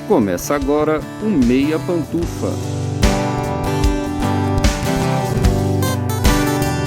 Começa agora o Meia Pantufa.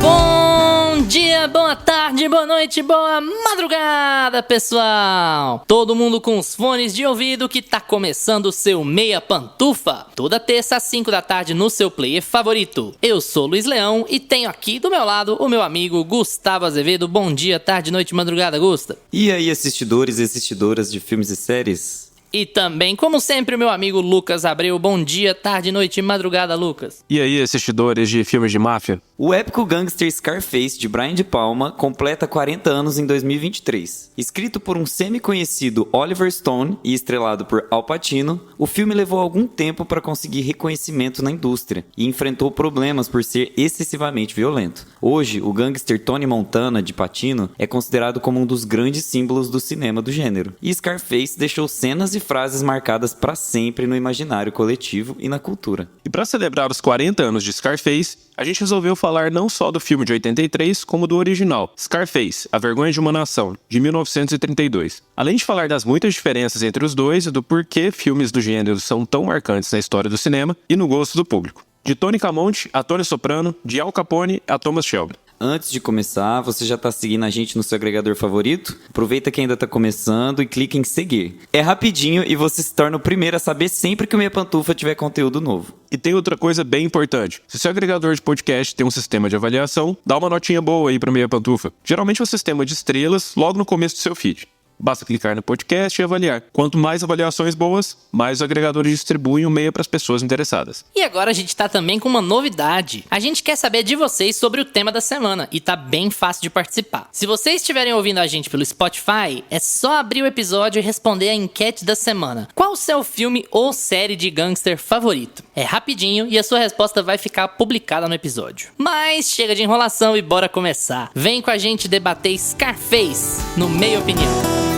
Bom dia, boa tarde, boa noite, boa madrugada, pessoal! Todo mundo com os fones de ouvido que tá começando o seu Meia Pantufa. Toda terça às 5 da tarde no seu player favorito. Eu sou Luiz Leão e tenho aqui do meu lado o meu amigo Gustavo Azevedo. Bom dia, tarde, noite, madrugada, Gusta. E aí, assistidores e assistidoras de filmes e séries? E também, como sempre, o meu amigo Lucas Abreu. Bom dia, tarde, noite e madrugada, Lucas. E aí, assistidores de filmes de máfia? O épico gangster Scarface, de Brian De Palma, completa 40 anos em 2023. Escrito por um semi-conhecido Oliver Stone e estrelado por Al Pacino, o filme levou algum tempo para conseguir reconhecimento na indústria e enfrentou problemas por ser excessivamente violento. Hoje, o gangster Tony Montana, de Pacino, é considerado como um dos grandes símbolos do cinema do gênero. E Scarface deixou cenas e frases marcadas para sempre no imaginário coletivo e na cultura. E para celebrar os 40 anos de Scarface, a gente resolveu falar não só do filme de 83, como do original, Scarface, A Vergonha de uma Nação, de 1932. Além de falar das muitas diferenças entre os dois e do porquê filmes do gênero são tão marcantes na história do cinema e no gosto do público. De Tony Camonte a Tony Soprano, de Al Capone a Thomas Shelby. Antes de começar, você já está seguindo a gente no seu agregador favorito? Aproveita que ainda está começando e clica em seguir. É rapidinho e você se torna o primeiro a saber sempre que o Meia Pantufa tiver conteúdo novo. E tem outra coisa bem importante. Se o seu agregador de podcast tem um sistema de avaliação, dá uma notinha boa aí para Meia Pantufa. Geralmente é um sistema de estrelas logo no começo do seu feed. Basta clicar no podcast e avaliar. Quanto mais avaliações boas, mais os agregadores distribuem o Meia para as pessoas interessadas. E agora a gente tá também com uma novidade. A gente quer saber de vocês sobre o tema da semana e tá bem fácil de participar. Se vocês estiverem ouvindo a gente pelo Spotify, é só abrir o episódio e responder a enquete da semana. Qual o seu filme ou série de gangster favorito? É rapidinho e a sua resposta vai ficar publicada no episódio. Mas chega de enrolação e bora começar. Vem com a gente debater Scarface no Meia Opinião.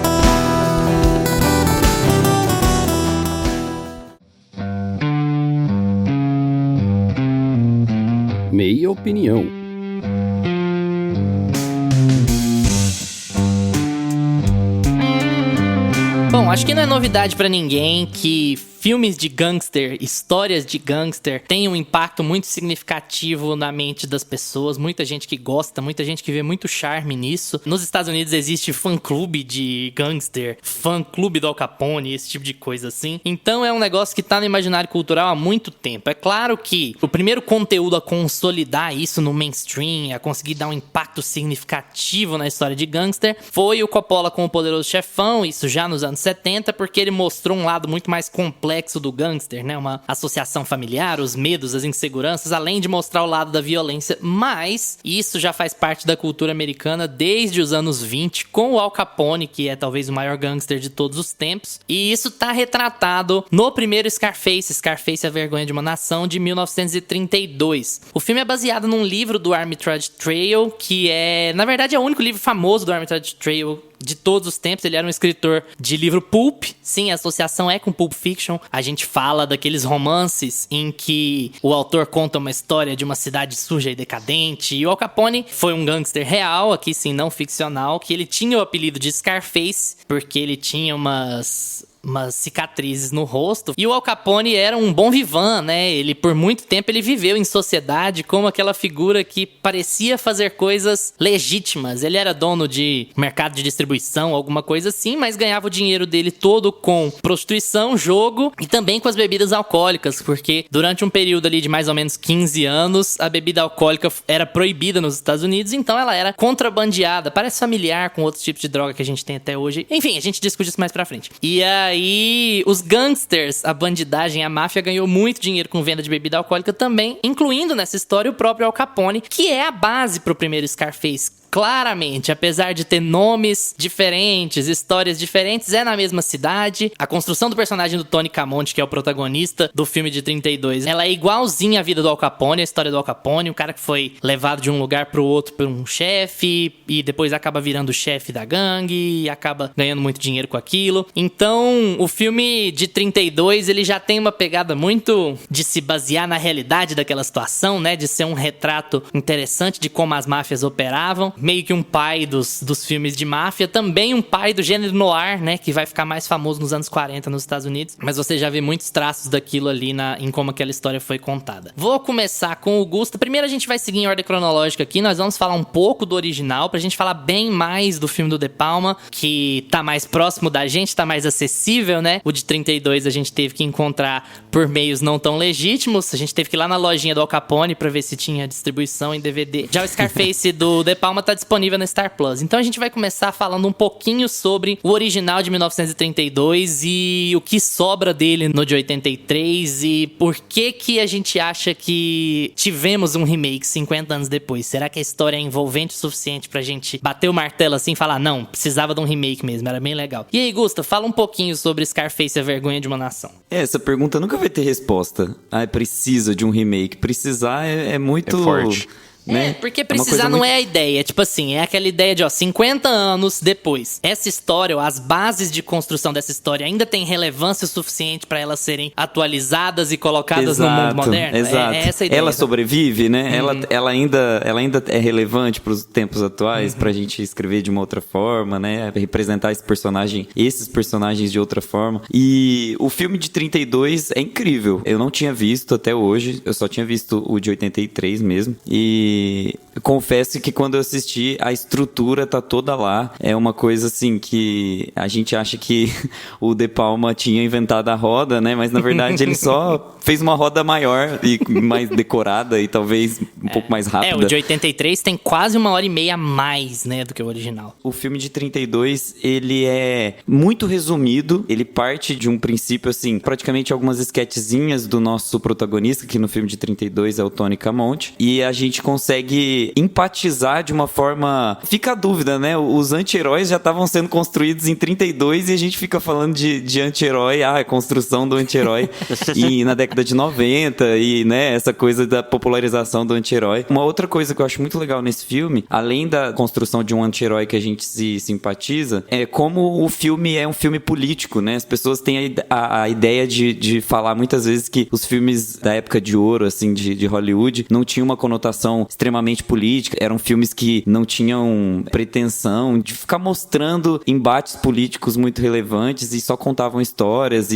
Meia Opinião. Bom, acho que não é novidade pra ninguém que filmes de gangster, histórias de gangster, têm um impacto muito significativo na mente das pessoas. Muita gente que gosta, muita gente que vê muito charme nisso. Nos Estados Unidos existe fã-clube de gangster, fã-clube do Al Capone, esse tipo de coisa assim. Então é um negócio que tá no imaginário cultural há muito tempo. É claro que o primeiro conteúdo a consolidar isso no mainstream, a conseguir dar um impacto significativo na história de gangster, foi o Coppola com O Poderoso Chefão, isso já nos anos 70, porque ele mostrou um lado muito mais complexo do gangster, né? Uma associação familiar, os medos, as inseguranças, além de mostrar o lado da violência. Mas isso já faz parte da cultura americana desde os anos 20, com o Al Capone, que é talvez o maior gangster de todos os tempos. E isso tá retratado no primeiro Scarface, Scarface, A Vergonha de uma Nação, de 1932. O filme é baseado num livro do Armitage Trail, que é, na verdade, é o único livro famoso do Armitage Trail de todos os tempos. Ele era um escritor de livro pulp. Sim, a associação é com Pulp Fiction. A gente fala daqueles romances em que o autor conta uma história de uma cidade suja e decadente. E o Al Capone foi um gangster real, aqui sim, não ficcional, que ele tinha o apelido de Scarface, porque ele tinha umas cicatrizes no rosto. E o Al Capone era um bom vivant, né? Ele, por muito tempo, ele viveu em sociedade como aquela figura que parecia fazer coisas legítimas. Ele era dono de mercado de distribuição, alguma coisa assim, mas ganhava o dinheiro dele todo com prostituição, jogo e também com as bebidas alcoólicas, porque durante um período ali de mais ou menos 15 anos, a bebida alcoólica era proibida nos Estados Unidos, então ela era contrabandeada. Parece familiar com outros tipos de droga que a gente tem até hoje. Enfim, a gente discute isso mais pra frente. E aí, os gangsters, a bandidagem, a máfia ganhou muito dinheiro com venda de bebida alcoólica também, incluindo nessa história o próprio Al Capone, que é a base pro primeiro Scarface. Claramente, apesar de ter nomes diferentes, histórias diferentes, é na mesma cidade. A construção do personagem do Tony Camonte, que é o protagonista do filme de 32, ela é igualzinha à vida do Al Capone, a história do Al Capone, um cara que foi levado de um lugar pro outro por um chefe e depois acaba virando o chefe da gangue e acaba ganhando muito dinheiro com aquilo. Então, o filme de 32, ele já tem uma pegada muito de se basear na realidade daquela situação, né? De ser um retrato interessante de como as máfias operavam. meio que um pai dos filmes de máfia, também um pai do gênero noir, né, que vai ficar mais famoso nos anos 40 nos Estados Unidos, mas você já vê muitos traços daquilo ali em como aquela história foi contada. Vou começar com o Gusta. Primeiro a gente vai seguir em ordem cronológica aqui, nós vamos falar um pouco do original, pra gente falar bem mais do filme do De Palma, que tá mais próximo da gente, tá mais acessível, né? O de 32 a gente teve que encontrar por meios não tão legítimos, a gente teve que ir lá na lojinha do Al Capone pra ver se tinha distribuição em DVD. Já o Scarface do De Palma tá disponível na Star Plus. Então a gente vai começar falando um pouquinho sobre o original de 1932 e o que sobra dele no de 83 e por que a gente acha que tivemos um remake 50 anos depois. Será que a história é envolvente o suficiente pra gente bater o martelo assim e falar, não, precisava de um remake mesmo, era bem legal. E aí, Gusta, fala um pouquinho sobre Scarface, a vergonha de uma nação. Essa pergunta nunca vai ter resposta. Precisa de um remake. Precisar é muito... É forte. Né? Porque precisar não é a ideia. Tipo assim, é aquela ideia de, 50 anos depois. Essa história, as bases de construção dessa história ainda tem relevância suficiente pra elas serem atualizadas e colocadas no mundo moderno? Exato. É essa a ideia. Ela sobrevive, né? Ela ainda é relevante pros tempos atuais, pra gente escrever de uma outra forma, né? Representar esses personagens de outra forma. E o filme de 32 é incrível. Eu não tinha visto até hoje. Eu só tinha visto o de 83 mesmo. E confesso que quando eu assisti, a estrutura tá toda lá. É uma coisa assim que a gente acha que o De Palma tinha inventado a roda, né? Mas na verdade ele só fez uma roda maior e mais decorada e talvez um pouco mais rápida. O de 83 tem quase 1h30 a mais, né, do que o original. O filme de 32, ele é muito resumido. Ele parte de um princípio, assim, praticamente algumas esquetezinhas do nosso protagonista, que no filme de 32 é o Tony Camonte. E a gente consegue empatizar de uma forma... Fica a dúvida, né? Os anti-heróis já estavam sendo construídos em 32 e a gente fica falando de anti-herói, a construção do anti-herói e na década de 90 e, né, essa coisa da popularização do anti-herói. Uma outra coisa que eu acho muito legal nesse filme, além da construção de um anti-herói que a gente se simpatiza, é como o filme é um filme político, né? As pessoas têm a ideia de falar muitas vezes que os filmes da época de ouro, assim, de Hollywood, não tinham uma conotação extremamente política, eram filmes que não tinham pretensão de ficar mostrando embates políticos muito relevantes e só contavam histórias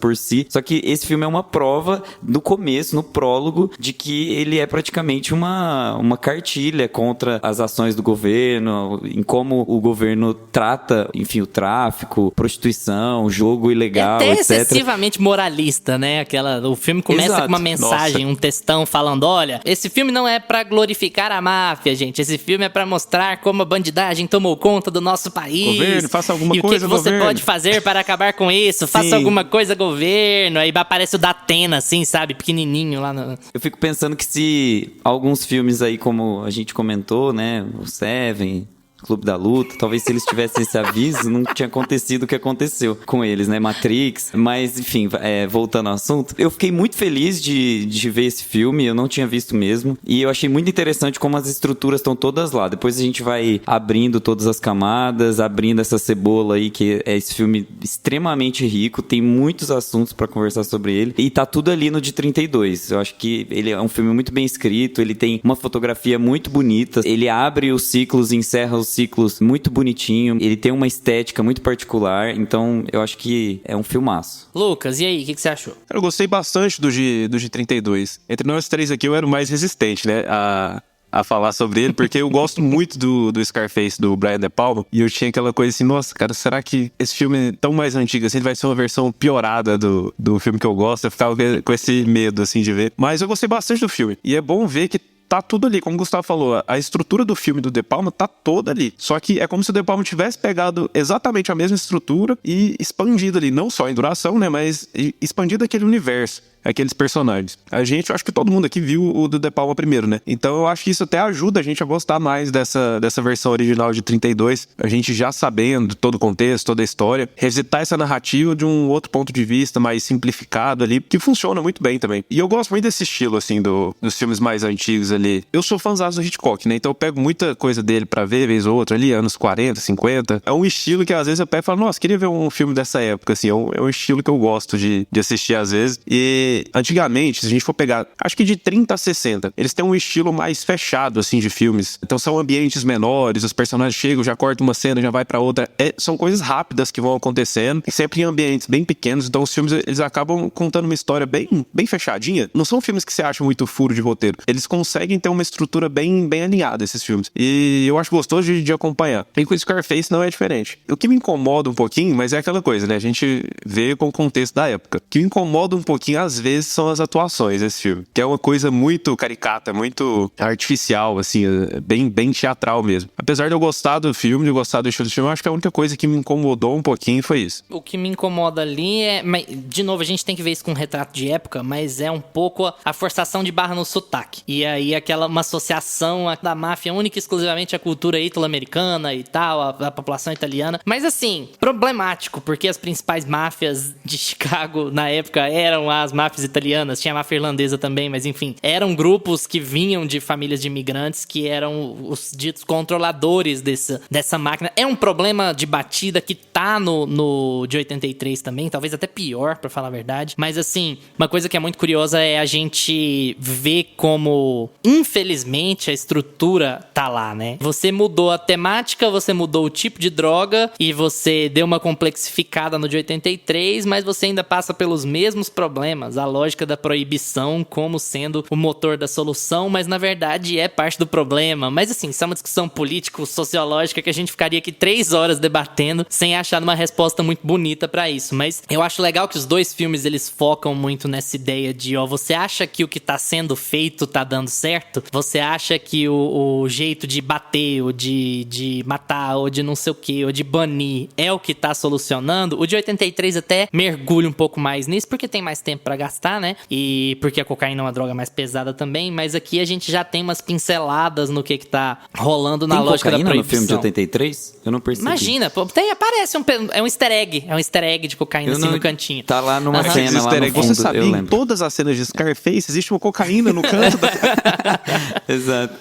por si. Só que esse filme é uma prova no começo, no prólogo, de que ele é praticamente uma cartilha contra as ações do governo, em como o governo trata, enfim, o tráfico, prostituição, jogo ilegal, até etc. excessivamente moralista, né? O filme começa com uma mensagem, um textão falando, olha, esse filme não é pra glorificar a máfia, gente. Esse filme é pra mostrar como a bandidagem tomou conta do nosso país. Governo, faça alguma coisa, coisa, e o que você governo pode fazer para acabar com isso? Faça alguma coisa, governo. Aí aparece o Datena, assim, sabe? Pequenininho lá no... Eu fico pensando que se alguns filmes aí, como a gente comentou, né? O Seven... Clube da Luta, talvez se eles tivessem esse aviso, não tinha acontecido o que aconteceu com eles, né? Matrix, mas enfim, voltando ao assunto, eu fiquei muito feliz de ver esse filme, eu não tinha visto mesmo, e eu achei muito interessante como as estruturas estão todas lá. Depois a gente vai abrindo todas as camadas, abrindo essa cebola aí, que é esse filme extremamente rico, tem muitos assuntos pra conversar sobre ele, e tá tudo ali no de 32. Eu acho que ele é um filme muito bem escrito, ele tem uma fotografia muito bonita, ele abre os ciclos e encerra os ciclos muito bonitinho, ele tem uma estética muito particular, então eu acho que é um filmaço. Lucas, e aí, o que você achou? Eu gostei bastante do de 32. Entre nós três aqui, eu era o mais resistente, né, a falar sobre ele, porque eu gosto muito do Scarface, do Brian De Palma, e eu tinha aquela coisa assim, nossa, cara, será que esse filme tão mais antigo assim, ele vai ser uma versão piorada do filme que eu gosto? Eu ficava com esse medo, assim, de ver. Mas eu gostei bastante do filme, e é bom ver que tá tudo ali, como o Gustavo falou, a estrutura do filme do De Palma tá toda ali. Só que é como se o De Palma tivesse pegado exatamente a mesma estrutura e expandido ali, não só em duração, né, mas expandido aquele universo, aqueles personagens. Eu acho que todo mundo aqui viu o do De Palma primeiro, né? Então eu acho que isso até ajuda a gente a gostar mais dessa versão original de 32, a gente já sabendo todo o contexto, toda a história, revisitar essa narrativa de um outro ponto de vista mais simplificado ali, que funciona muito bem também. E eu gosto muito desse estilo, assim, dos filmes mais antigos ali. Eu sou fãzão do Hitchcock, né? Então eu pego muita coisa dele pra ver, vez ou outra ali, anos 40, 50. É um estilo que às vezes eu pego e falo, nossa, queria ver um filme dessa época, assim, é um estilo que eu gosto de assistir às vezes. E porque antigamente, se a gente for pegar, acho que de 30 a 60, eles têm um estilo mais fechado, assim, de filmes. Então são ambientes menores, os personagens chegam, já cortam uma cena, já vai pra outra. São coisas rápidas que vão acontecendo, sempre em ambientes bem pequenos. Então os filmes, eles acabam contando uma história bem fechadinha. Não são filmes que você acha muito furo de roteiro. Eles conseguem ter uma estrutura bem alinhada, esses filmes. E eu acho gostoso de acompanhar. E com o Scarface não é diferente. O que me incomoda um pouquinho, mas é aquela coisa, né? A gente vê com o contexto da época. O que me incomoda um pouquinho, às vezes, são as atuações desse filme. Que é uma coisa muito caricata, muito artificial, assim, bem teatral mesmo. Apesar de eu gostar do filme, de eu gostar do estilo do filme, eu acho que a única coisa que me incomodou um pouquinho foi isso. O que me incomoda ali é... De novo, a gente tem que ver isso com um retrato de época, mas é um pouco a forçação de barra no sotaque. E aí uma associação da máfia única e exclusivamente à cultura italo-americana e tal, a população italiana. Mas assim, problemático, porque as principais máfias de Chicago na época eram as máfias italianas, tinha a máfia irlandesa também, mas enfim, eram grupos que vinham de famílias de imigrantes que eram os ditos controladores dessa máquina. É um problema de batida que tá no de 83 também, talvez até pior, pra falar a verdade. Mas assim, uma coisa que é muito curiosa é a gente ver como, infelizmente, a estrutura tá lá, né? Você mudou a temática, você mudou o tipo de droga e você deu uma complexificada no de 83, mas você ainda passa pelos mesmos problemas. A lógica da proibição como sendo o motor da solução, mas na verdade é parte do problema. Mas assim, isso é uma discussão político-sociológica que a gente ficaria aqui 3 horas debatendo sem achar uma resposta muito bonita pra isso. Mas eu acho legal que os dois filmes, eles focam muito nessa ideia de, você acha que o que tá sendo feito tá dando certo? Você acha que o jeito de bater, ou de matar, ou de não sei o que, ou de banir é o que tá solucionando? O de 83 até mergulha um pouco mais nisso, porque tem mais tempo pra gastar, né? E porque a cocaína é uma droga mais pesada também, mas aqui a gente já tem umas pinceladas no que tá rolando na lógica da proibição. Tem cocaína no filme de 83? Eu não percebi. Imagina, aparece é um easter egg de cocaína assim no cantinho. Tá lá numa cena lá no fundo, você sabia, em todas as cenas de Scarface existe uma cocaína no canto da... Exato.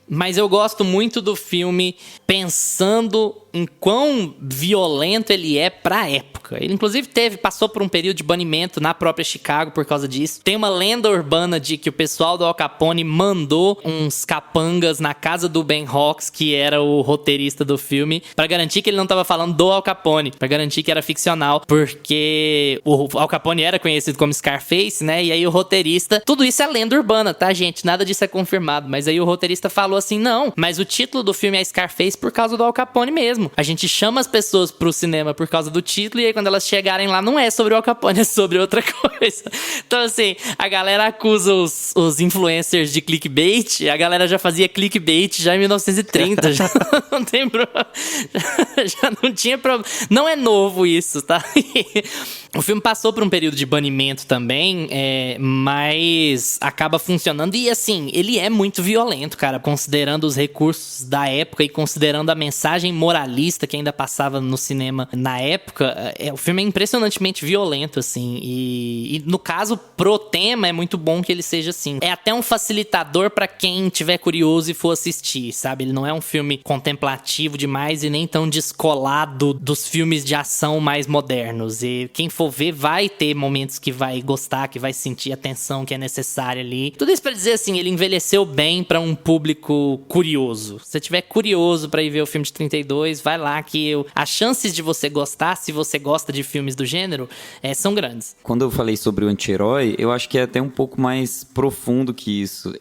Mas eu gosto muito do filme pensando em quão violento ele é pra época. Ele, inclusive, passou por um período de banimento na própria Chicago por causa disso. Tem uma lenda urbana de que o pessoal do Al Capone mandou uns capangas na casa do Ben Hawks, que era o roteirista do filme, pra garantir que ele não tava falando do Al Capone, pra garantir que era ficcional, porque o Al Capone era conhecido como Scarface, né? E aí o roteirista... Tudo isso é lenda urbana, tá, gente? Nada disso é confirmado. Mas aí o roteirista falou assim, não, mas o título do filme é Scarface por causa do Al Capone mesmo. A gente chama as pessoas pro cinema por causa do título, e aí quando elas chegarem lá, não é sobre o Al Capone, é sobre outra coisa. Então, assim, a galera acusa os influencers de clickbait, a galera já fazia clickbait já em 1930, já não tem problema. Já não tinha problema. Não é novo isso, tá? O filme passou por um período de banimento também, mas acaba funcionando. E assim, ele é muito violento, cara, considerando os recursos da época e considerando a mensagem moralista que ainda passava no cinema na época. O filme é impressionantemente violento, assim. E no caso, pro tema, é muito bom que ele seja assim. É até um facilitador pra quem tiver curioso e for assistir, sabe? Ele não é um filme contemplativo demais e nem tão descolado dos filmes de ação mais modernos. E quem for ver vai ter momentos que vai gostar, que vai sentir a tensão que é necessária ali. Tudo isso pra dizer assim, ele envelheceu bem pra um público curioso. Se você tiver curioso pra ir ver o filme de 32, vai lá que as chances de você gostar, se você gosta de filmes do gênero, são grandes. Quando eu falei sobre o anti-herói, eu acho que é até um pouco mais profundo que isso.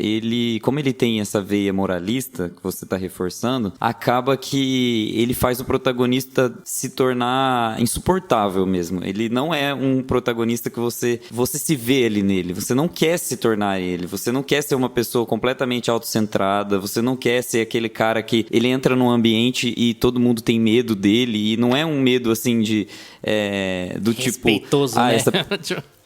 Como ele tem essa veia moralista, que você tá reforçando, acaba que ele faz o protagonista se tornar insuportável mesmo. Ele não é um protagonista que você se vê ali nele. Você não quer se tornar ele. Você não quer ser uma pessoa completamente autocentrada. Você não quer ser aquele cara que ele entra num ambiente e todo mundo tem medo dele. E não é um medo assim de... do tipo... Respeitoso, né?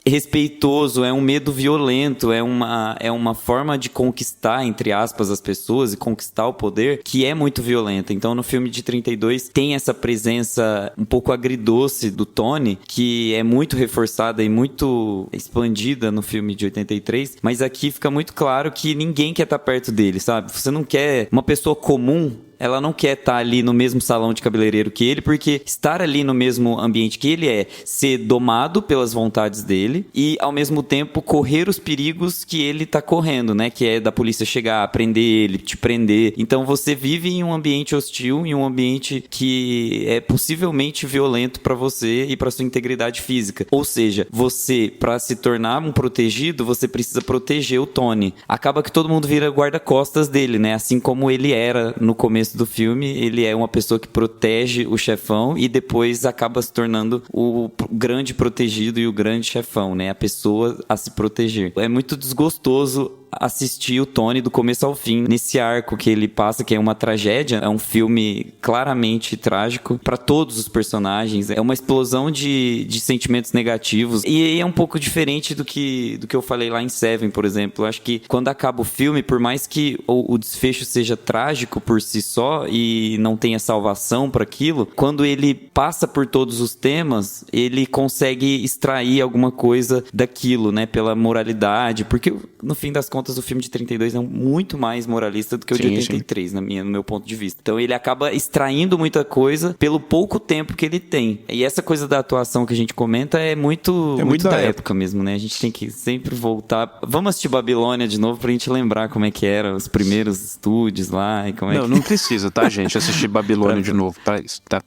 Respeitoso, é um medo violento, é uma forma de conquistar, entre aspas, as pessoas e conquistar o poder que é muito violenta. Então, no filme de 32, tem essa presença um pouco agridoce do Tony, que é muito reforçada e muito expandida no filme de 83, mas aqui fica muito claro que ninguém quer estar perto dele, sabe? Você não quer uma pessoa comum Ela não quer estar ali no mesmo salão de cabeleireiro que ele, porque estar ali no mesmo ambiente que ele é ser domado pelas vontades dele e, ao mesmo tempo, correr os perigos que ele tá correndo, né? Que é da polícia chegar, prender ele, te prender. Então você vive em um ambiente hostil, em um ambiente que é possivelmente violento pra você e pra sua integridade física. Ou seja, você, pra se tornar um protegido, você precisa proteger o Tony. Acaba que todo mundo vira guarda-costas dele, né? Assim como ele era no começo do filme, ele é uma pessoa que protege o chefão e depois acaba se tornando o grande protegido e o grande chefão, né? A pessoa a se proteger. É muito desgostoso assistir o Tony do começo ao fim nesse arco que ele passa, que é uma tragédia, é um filme claramente trágico para todos os personagens, é uma explosão de sentimentos negativos e é um pouco diferente do que eu falei lá em Seven, por exemplo. Eu acho que quando acaba o filme, por mais que o desfecho seja trágico por si só e não tenha salvação para aquilo, quando ele passa por todos os temas, ele consegue extrair alguma coisa daquilo, né, pela moralidade, porque no fim das contas o filme de 32 é muito mais moralista do que o de 83, no meu ponto de vista. Então ele acaba extraindo muita coisa pelo pouco tempo que ele tem. E essa coisa da atuação que a gente comenta é muito da época mesmo, né? A gente tem que sempre voltar. Vamos assistir Babilônia de novo pra gente lembrar como é que eram os primeiros estúdios lá e como é que... Não precisa, tá, gente? Assistir Babilônia de novo pra isso, tá?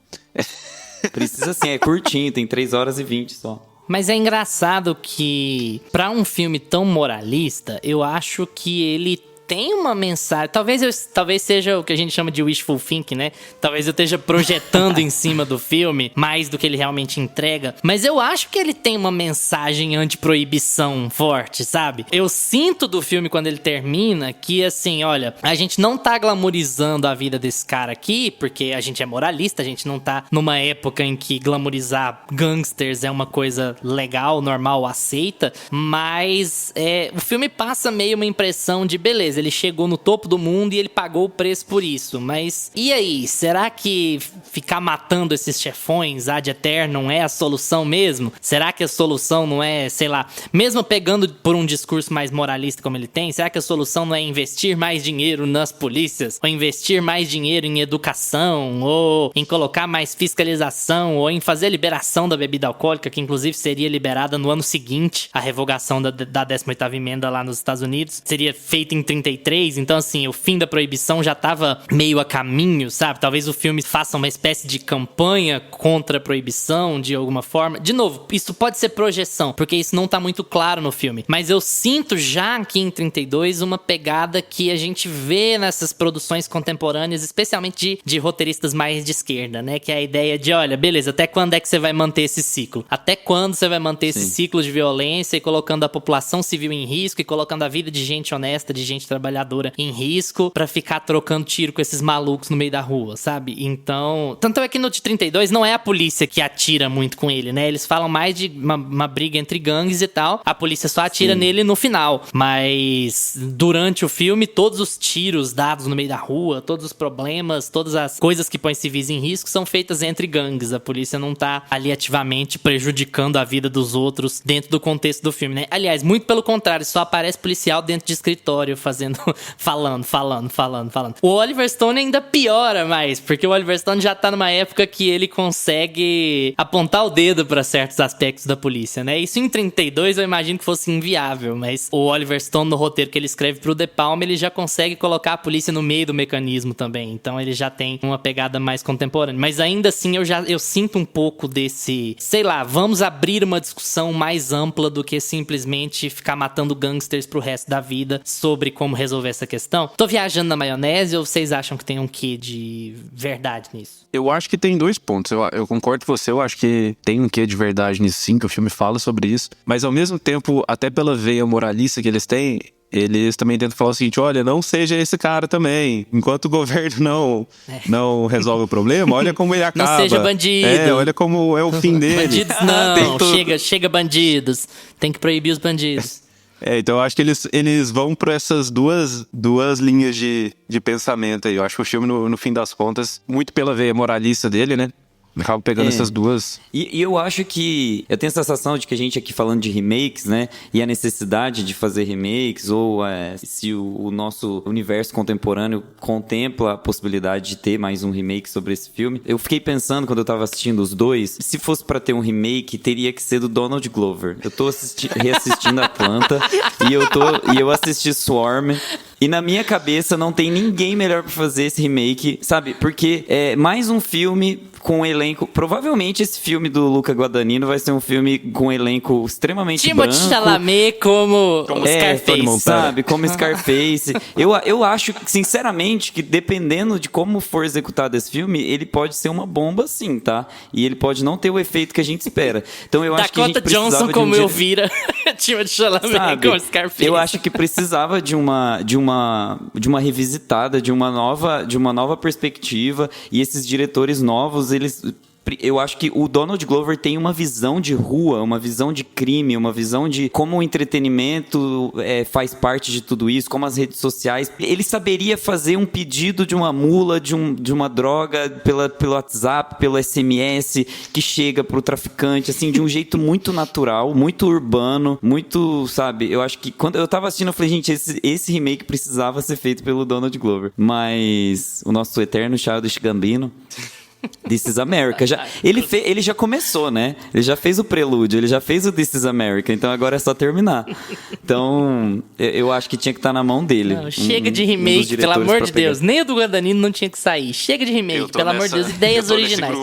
Precisa sim, é curtinho, tem 3 horas e 20 só. Mas é engraçado que, pra um filme tão moralista, eu acho que ele tem uma mensagem. Talvez seja o que a gente chama de wishful thinking, né? Talvez eu esteja projetando em cima do filme mais do que ele realmente entrega. Mas eu acho que ele tem uma mensagem anti-proibição forte, sabe? Eu sinto do filme quando ele termina que, assim, olha, a gente não tá glamorizando a vida desse cara aqui, porque a gente é moralista, a gente não tá numa época em que glamorizar gangsters é uma coisa legal, normal, aceita. Mas o filme passa meio uma impressão de, beleza, ele chegou no topo do mundo e ele pagou o preço por isso. Mas e aí? Será que ficar matando esses chefões ad eternum é a solução mesmo? Será que a solução não é, sei lá, mesmo pegando por um discurso mais moralista como ele tem, será que a solução não é investir mais dinheiro nas polícias? Ou investir mais dinheiro em educação? Ou em colocar mais fiscalização? Ou em fazer a liberação da bebida alcoólica, que inclusive seria liberada no ano seguinte, a revogação da 18ª emenda lá nos Estados Unidos? Seria feita em 33, então assim, o fim da proibição já tava meio a caminho, sabe? Talvez o filme faça uma espécie de campanha contra a proibição, de alguma forma. De novo, isso pode ser projeção, porque isso não tá muito claro no filme. Mas eu sinto já aqui em 32 uma pegada que a gente vê nessas produções contemporâneas, especialmente de roteiristas mais de esquerda, né? Que é a ideia de, olha, beleza, até quando é que você vai manter esse ciclo? Até quando você vai manter esse ciclo de violência e colocando a população civil em risco e colocando a vida de gente honesta, de gente trabalhadora em risco pra ficar trocando tiro com esses malucos no meio da rua, sabe? Então... Tanto é que no de 32 não é a polícia que atira muito com ele, né? Eles falam mais de uma briga entre gangues e tal. A polícia só atira nele no final. Mas durante o filme, todos os tiros dados no meio da rua, todos os problemas, todas as coisas que põem civis em risco são feitas entre gangues. A polícia não tá ali ativamente prejudicando a vida dos outros dentro do contexto do filme, né? Aliás, muito pelo contrário, só aparece policial dentro de escritório falando. O Oliver Stone ainda piora mais, porque o Oliver Stone já tá numa época que ele consegue apontar o dedo pra certos aspectos da polícia, né? Isso em 32 eu imagino que fosse inviável, mas o Oliver Stone, no roteiro que ele escreve pro De Palma, ele já consegue colocar a polícia no meio do mecanismo também, então ele já tem uma pegada mais contemporânea. Mas ainda assim eu sinto um pouco desse, sei lá, vamos abrir uma discussão mais ampla do que simplesmente ficar matando gangsters pro resto da vida sobre como resolver essa questão. Tô viajando na maionese ou vocês acham que tem um quê de verdade nisso? Eu acho que tem 2 pontos. Eu concordo com você, eu acho que tem um quê de verdade nisso sim, que o filme fala sobre isso. Mas ao mesmo tempo, até pela veia moralista que eles têm, eles também tentam falar o seguinte, olha, não seja esse cara também. Enquanto o governo não resolve o problema, olha como ele acaba. Não seja bandido. Olha como é o fim dele. Bandidos não, chega bandidos. Tem que proibir os bandidos. Então eu acho que eles vão por essas duas linhas de pensamento aí. Eu acho que o filme, no fim das contas, muito pela veia moralista dele, né? Acaba pegando essas duas. E eu acho que... Eu tenho a sensação de que a gente aqui falando de remakes, né? E a necessidade de fazer remakes, ou se o nosso universo contemporâneo contempla a possibilidade de ter mais um remake sobre esse filme. Eu fiquei pensando, quando eu tava assistindo os dois, se fosse pra ter um remake, teria que ser do Donald Glover. Eu tô reassistindo Atlanta e eu assisti Swarm. E na minha cabeça não tem ninguém melhor pra fazer esse remake, sabe? Porque é mais um filme com um elenco... Provavelmente esse filme do Luca Guadagnino vai ser um filme com um elenco extremamente Timothée branco. Chalamet como Scarface. Sabe? Como Scarface. Eu acho, sinceramente, que dependendo de como for executado esse filme, ele pode ser uma bomba sim, tá? E ele pode não ter o efeito que a gente espera. Então eu acho que a gente precisava Johnson de um como Elvira. Timothée Chalamet como Scarface. Eu acho que precisava de uma revisitada, de uma nova perspectiva, e esses diretores novos, eu acho que o Donald Glover tem uma visão de rua, uma visão de crime, uma visão de como o entretenimento faz parte de tudo isso, como as redes sociais. Ele saberia fazer um pedido de uma mula, de uma droga pelo WhatsApp, pelo SMS, que chega pro traficante, assim, de um jeito muito natural, muito urbano, muito, sabe? Eu acho que quando eu tava assistindo, eu falei, gente, esse remake precisava ser feito pelo Donald Glover. Mas o nosso eterno Childish Gambino... This is America. Ele já começou, né? Ele já fez o prelúdio, ele já fez o This is America, então agora é só terminar. Então, eu acho que tinha que estar na mão dele. Não, chega de remake, pelo amor de Deus. Nem o do Guadagnino não tinha que sair. Chega de remake, pelo amor de Deus. Ideias originais.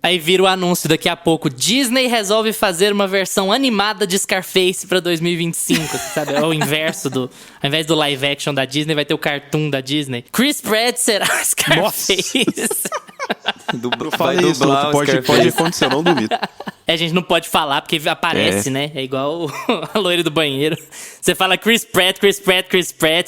Aí vira o anúncio daqui a pouco. Disney resolve fazer uma versão animada de Scarface pra 2025. Sabe? É o inverso do... Ao invés do live action da Disney, vai ter o cartoon da Disney. Chris Pratt será Scarface. Não fala isso, pode acontecer, eu não duvido. A gente não pode falar porque aparece, né? É igual a loira do banheiro. Você fala Chris Pratt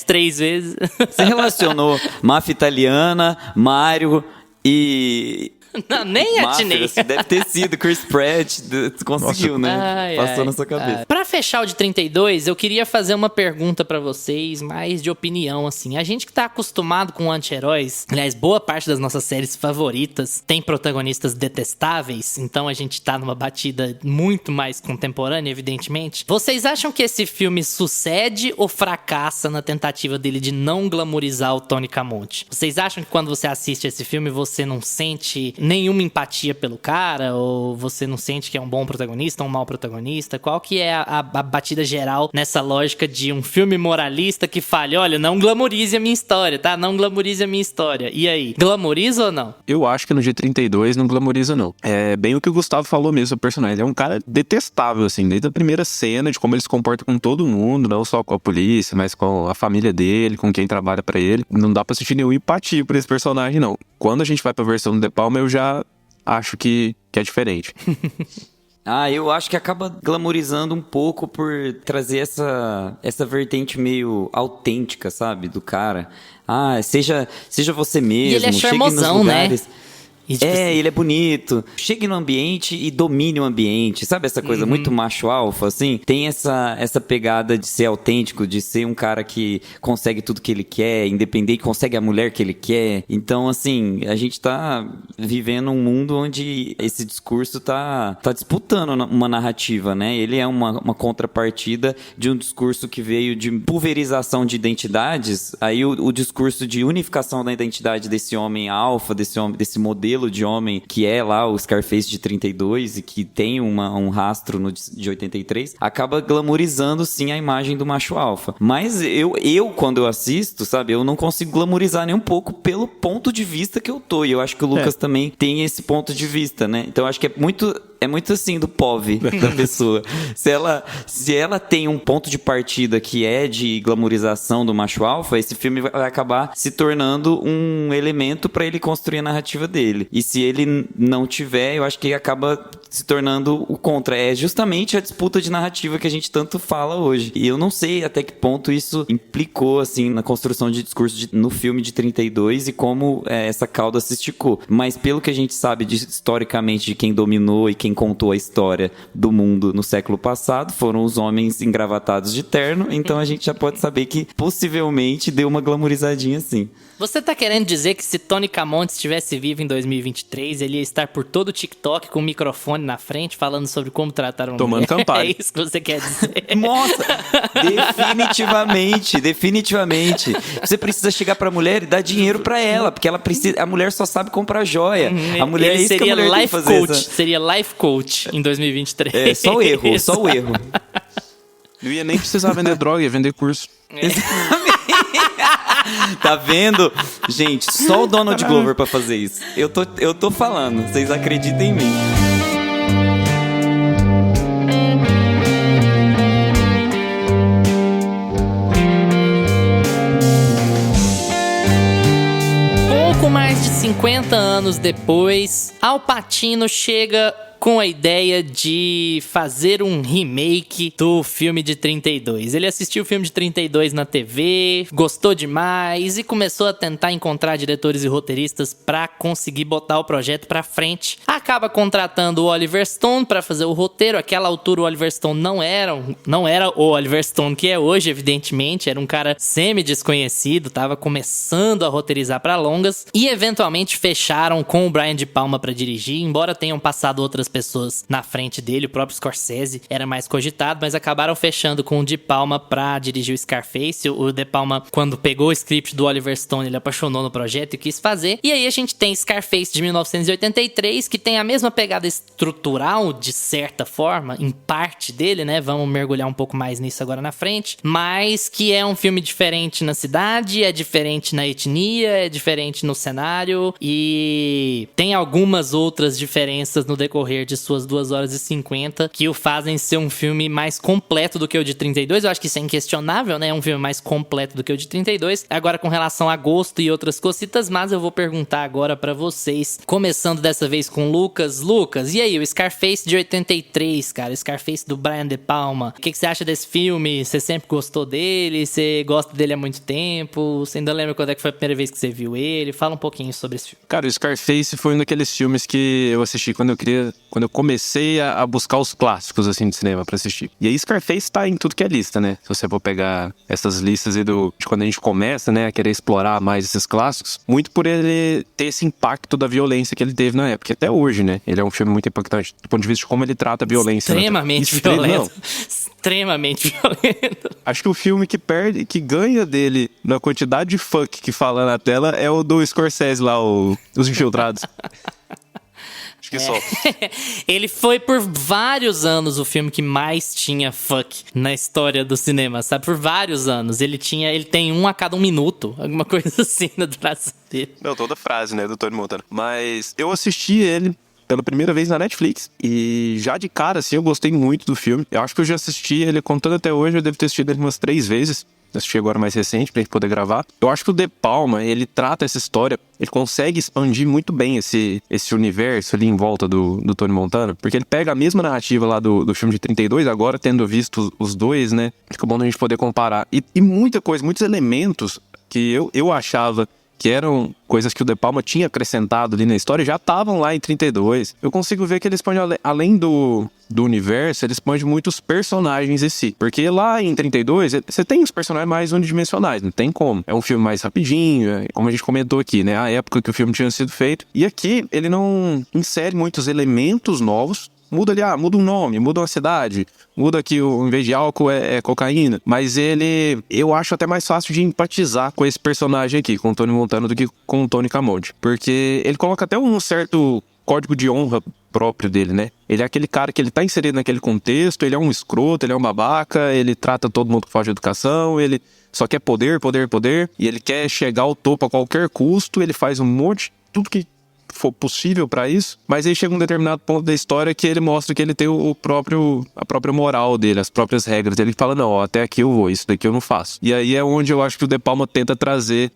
3 vezes. Você relacionou máfia italiana, Mario e... Não, nem atinei. Deve ter sido Chris Pratt. Conseguiu, né? Passou na sua cabeça. Pra fechar o de 32, eu queria fazer uma pergunta pra vocês, mais de opinião, assim. A gente que tá acostumado com anti-heróis, aliás, boa parte das nossas séries favoritas tem protagonistas detestáveis, então a gente tá numa batida muito mais contemporânea, evidentemente. Vocês acham que esse filme sucede ou fracassa na tentativa dele de não glamorizar o Tony Camonte? Vocês acham que quando você assiste esse filme, você não sente nenhuma empatia pelo cara? Ou você não sente que é um bom protagonista ou um mau protagonista? Qual que é a batida geral nessa lógica de um filme moralista que fale, olha, não glamorize a minha história, tá? Não glamorize a minha história. E aí, glamoriza ou não? Eu acho que no G32 não glamoriza, não. É bem o que o Gustavo falou mesmo, o personagem. Ele é um cara detestável, assim, desde a primeira cena, de como ele se comporta com todo mundo, não só com a polícia, mas com a família dele, com quem trabalha pra ele. Não dá pra sentir nenhuma empatia por esse personagem, não. Quando a gente vai pra versão do De Palma, eu já acho que é diferente. Eu acho que acaba glamorizando um pouco por trazer essa vertente meio autêntica, sabe? Do cara. Seja você mesmo. E ele é charmosão, né? Ele é bonito. Chegue no ambiente e domine o ambiente. Sabe essa coisa muito macho alfa, assim? Tem essa pegada de ser autêntico, de ser um cara que consegue tudo que ele quer, independente, consegue a mulher que ele quer. Então, assim, a gente tá vivendo um mundo onde esse discurso tá disputando uma narrativa, né? Ele é uma contrapartida de um discurso que veio de pulverização de identidades. Aí o discurso de unificação da identidade desse homem alfa, desse modelo de homem que é lá o Scarface de 32 e que tem um rastro de 83, acaba glamorizando sim a imagem do macho alfa. Mas eu quando eu assisto, sabe, eu não consigo glamorizar nem um pouco pelo ponto de vista que eu tô. E eu acho que o Lucas também tem esse ponto de vista, né? Então eu acho que é muito assim do POV da pessoa. Se ela tem um ponto de partida que é de glamorização do macho alfa, esse filme vai acabar se tornando um elemento pra ele construir a narrativa dele. E se ele não tiver, eu acho que acaba se tornando o contra. É justamente a disputa de narrativa que a gente tanto fala hoje. E eu não sei até que ponto isso implicou, assim, na construção de discurso no filme de 32 e como essa cauda se esticou. Mas pelo que a gente sabe historicamente de quem dominou e quem quem contou a história do mundo no século passado foram os homens engravatados de terno, então a gente já pode saber que possivelmente deu uma glamourizadinha assim. Você tá querendo dizer que se Tony Camonte estivesse vivo em 2023, ele ia estar por todo o TikTok com o microfone na frente, falando sobre como tratar uma Tomando mulher? Campari. É isso que você quer dizer? Nossa, definitivamente. Você precisa chegar pra mulher e dar dinheiro pra ela, porque ela precisa, a mulher só sabe comprar joia. A mulher Ele é isso que a seria mulher tem que life fazer. coach, seria life coach em 2023. É, só o erro. Não ia nem precisar vender droga, ia vender curso. Tá vendo? Gente, só o Donald Glover pra fazer isso. Eu tô falando, vocês acreditem em mim. Pouco mais de 50 anos depois, Al Pacino chega com a ideia de fazer um remake do filme de 32. Ele assistiu o filme de 32 na TV, gostou demais e começou a tentar encontrar diretores e roteiristas pra conseguir botar o projeto pra frente. Acaba contratando o Oliver Stone pra fazer o roteiro. Àquela altura o Oliver Stone não era o Oliver Stone que é hoje, evidentemente. Era um cara semi-desconhecido, tava começando a roteirizar pra longas. E eventualmente fecharam com o Brian De Palma pra dirigir, embora tenham passado outras pessoas na frente dele, o próprio Scorsese era mais cogitado, mas acabaram fechando com o De Palma pra dirigir o Scarface. O De Palma, quando pegou o script do Oliver Stone, ele apaixonou no projeto e quis fazer. E aí a gente tem Scarface de 1983, que tem a mesma pegada estrutural, de certa forma, em parte dele, né? Vamos mergulhar um pouco mais nisso agora na frente, mas que é um filme diferente na cidade, é diferente na etnia, é diferente no cenário e tem algumas outras diferenças no decorrer de suas 2 horas e 50 que o fazem ser um filme mais completo do que o de 32. Eu acho que isso é inquestionável, né? É um filme mais completo do que o de 32. Agora, com relação a gosto e outras cositas, mas eu vou perguntar agora pra vocês, começando dessa vez com o Lucas. Lucas, e aí, o Scarface de 83, cara, o Scarface do Brian De Palma. O que você acha desse filme? Você sempre gostou dele? Você gosta dele há muito tempo? Você ainda lembra quando é que foi a primeira vez que você viu ele? Fala um pouquinho sobre esse filme. Cara, o Scarface foi um daqueles filmes que eu assisti quando eu comecei a buscar os clássicos, assim, de cinema pra assistir. E aí Scarface tá em tudo que é lista, né? Se você for pegar essas listas aí de quando a gente começa, né, a querer explorar mais esses clássicos, muito por ele ter esse impacto da violência que ele teve na época. E até hoje, né? Ele é um filme muito impactante do ponto de vista de como ele trata a violência. Extremamente violento. Extremamente violento. Acho que o filme que que ganha dele na quantidade de fuck que fala na tela é o do Scorsese lá, Os Infiltrados. Acho que só. Ele foi por vários anos o filme que mais tinha fuck na história do cinema, sabe? Por vários anos. Ele tem um a cada 1 minuto, alguma coisa assim na duração dele. Não, toda frase, né, do Tony Montana. Mas eu assisti ele pela primeira vez na Netflix e já de cara, assim, eu gostei muito do filme. Eu acho que eu já assisti ele, contando até hoje, eu devo ter assistido ele umas 3 vezes. Assisti agora mais recente pra gente poder gravar. Eu acho que o De Palma, ele trata essa história, ele consegue expandir muito bem esse universo ali em volta do Tony Montana, porque ele pega a mesma narrativa lá do filme de 32, agora tendo visto os dois, né, fica bom a gente poder comparar. E muita coisa, muitos elementos que eu achava que eram coisas que o De Palma tinha acrescentado ali na história, já estavam lá em 32. Eu consigo ver que ele expande, além do universo, ele expande muitos personagens em si. Porque lá em 32, você tem os personagens mais unidimensionais, não tem como. É um filme mais rapidinho, como a gente comentou aqui, né? A época que o filme tinha sido feito. E aqui, ele não insere muitos elementos novos. Muda ali, muda um nome, muda uma cidade, muda que em vez de álcool é cocaína. Mas eu acho até mais fácil de empatizar com esse personagem aqui, com o Tony Montana, do que com o Tony Camonte. Porque ele coloca até um certo código de honra próprio dele, né? Ele é aquele cara que ele tá inserido naquele contexto, ele é um escroto, ele é um babaca, ele trata todo mundo com falta de educação, ele só quer poder, e ele quer chegar ao topo a qualquer custo, ele faz um monte, tudo que for possível pra isso, mas aí chega um determinado ponto da história que ele mostra que ele tem a própria moral dele, as próprias regras. Ele fala, não, até aqui eu vou, isso daqui eu não faço. E aí é onde eu acho que o De Palma tenta trazer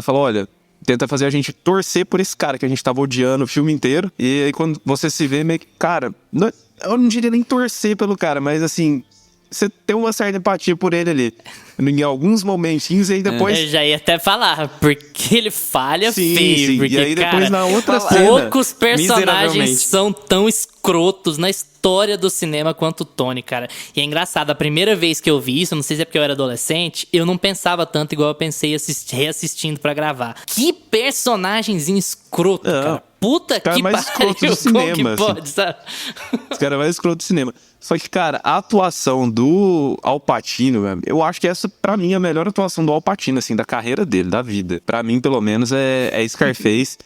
fala, olha, tenta fazer a gente torcer por esse cara que a gente tava odiando o filme inteiro, e aí quando você se vê meio que, cara, eu não diria nem torcer pelo cara, mas assim, você tem uma certa empatia por ele ali. Em alguns momentinhos, e aí depois... Eu já ia até falar, porque ele falha feio. Sim. Porque, e aí depois, cara, na outra cena... poucos personagens são tão escrotos escrotos na história do cinema quanto o Tony, cara. E é engraçado, a primeira vez que eu vi isso, não sei se é porque eu era adolescente, eu não pensava tanto igual eu pensei reassistindo pra gravar. Que personagemzinho escroto, cara. Puta cara que mais pariu, escroto do cinema, como que assim. pode, sabe? Os caras mais escroto do cinema. Só que, cara, a atuação do Al Pacino, velho, eu acho que essa, pra mim, é a melhor atuação do Al Pacino, assim, da carreira dele, da vida. Pra mim, pelo menos, é Scarface.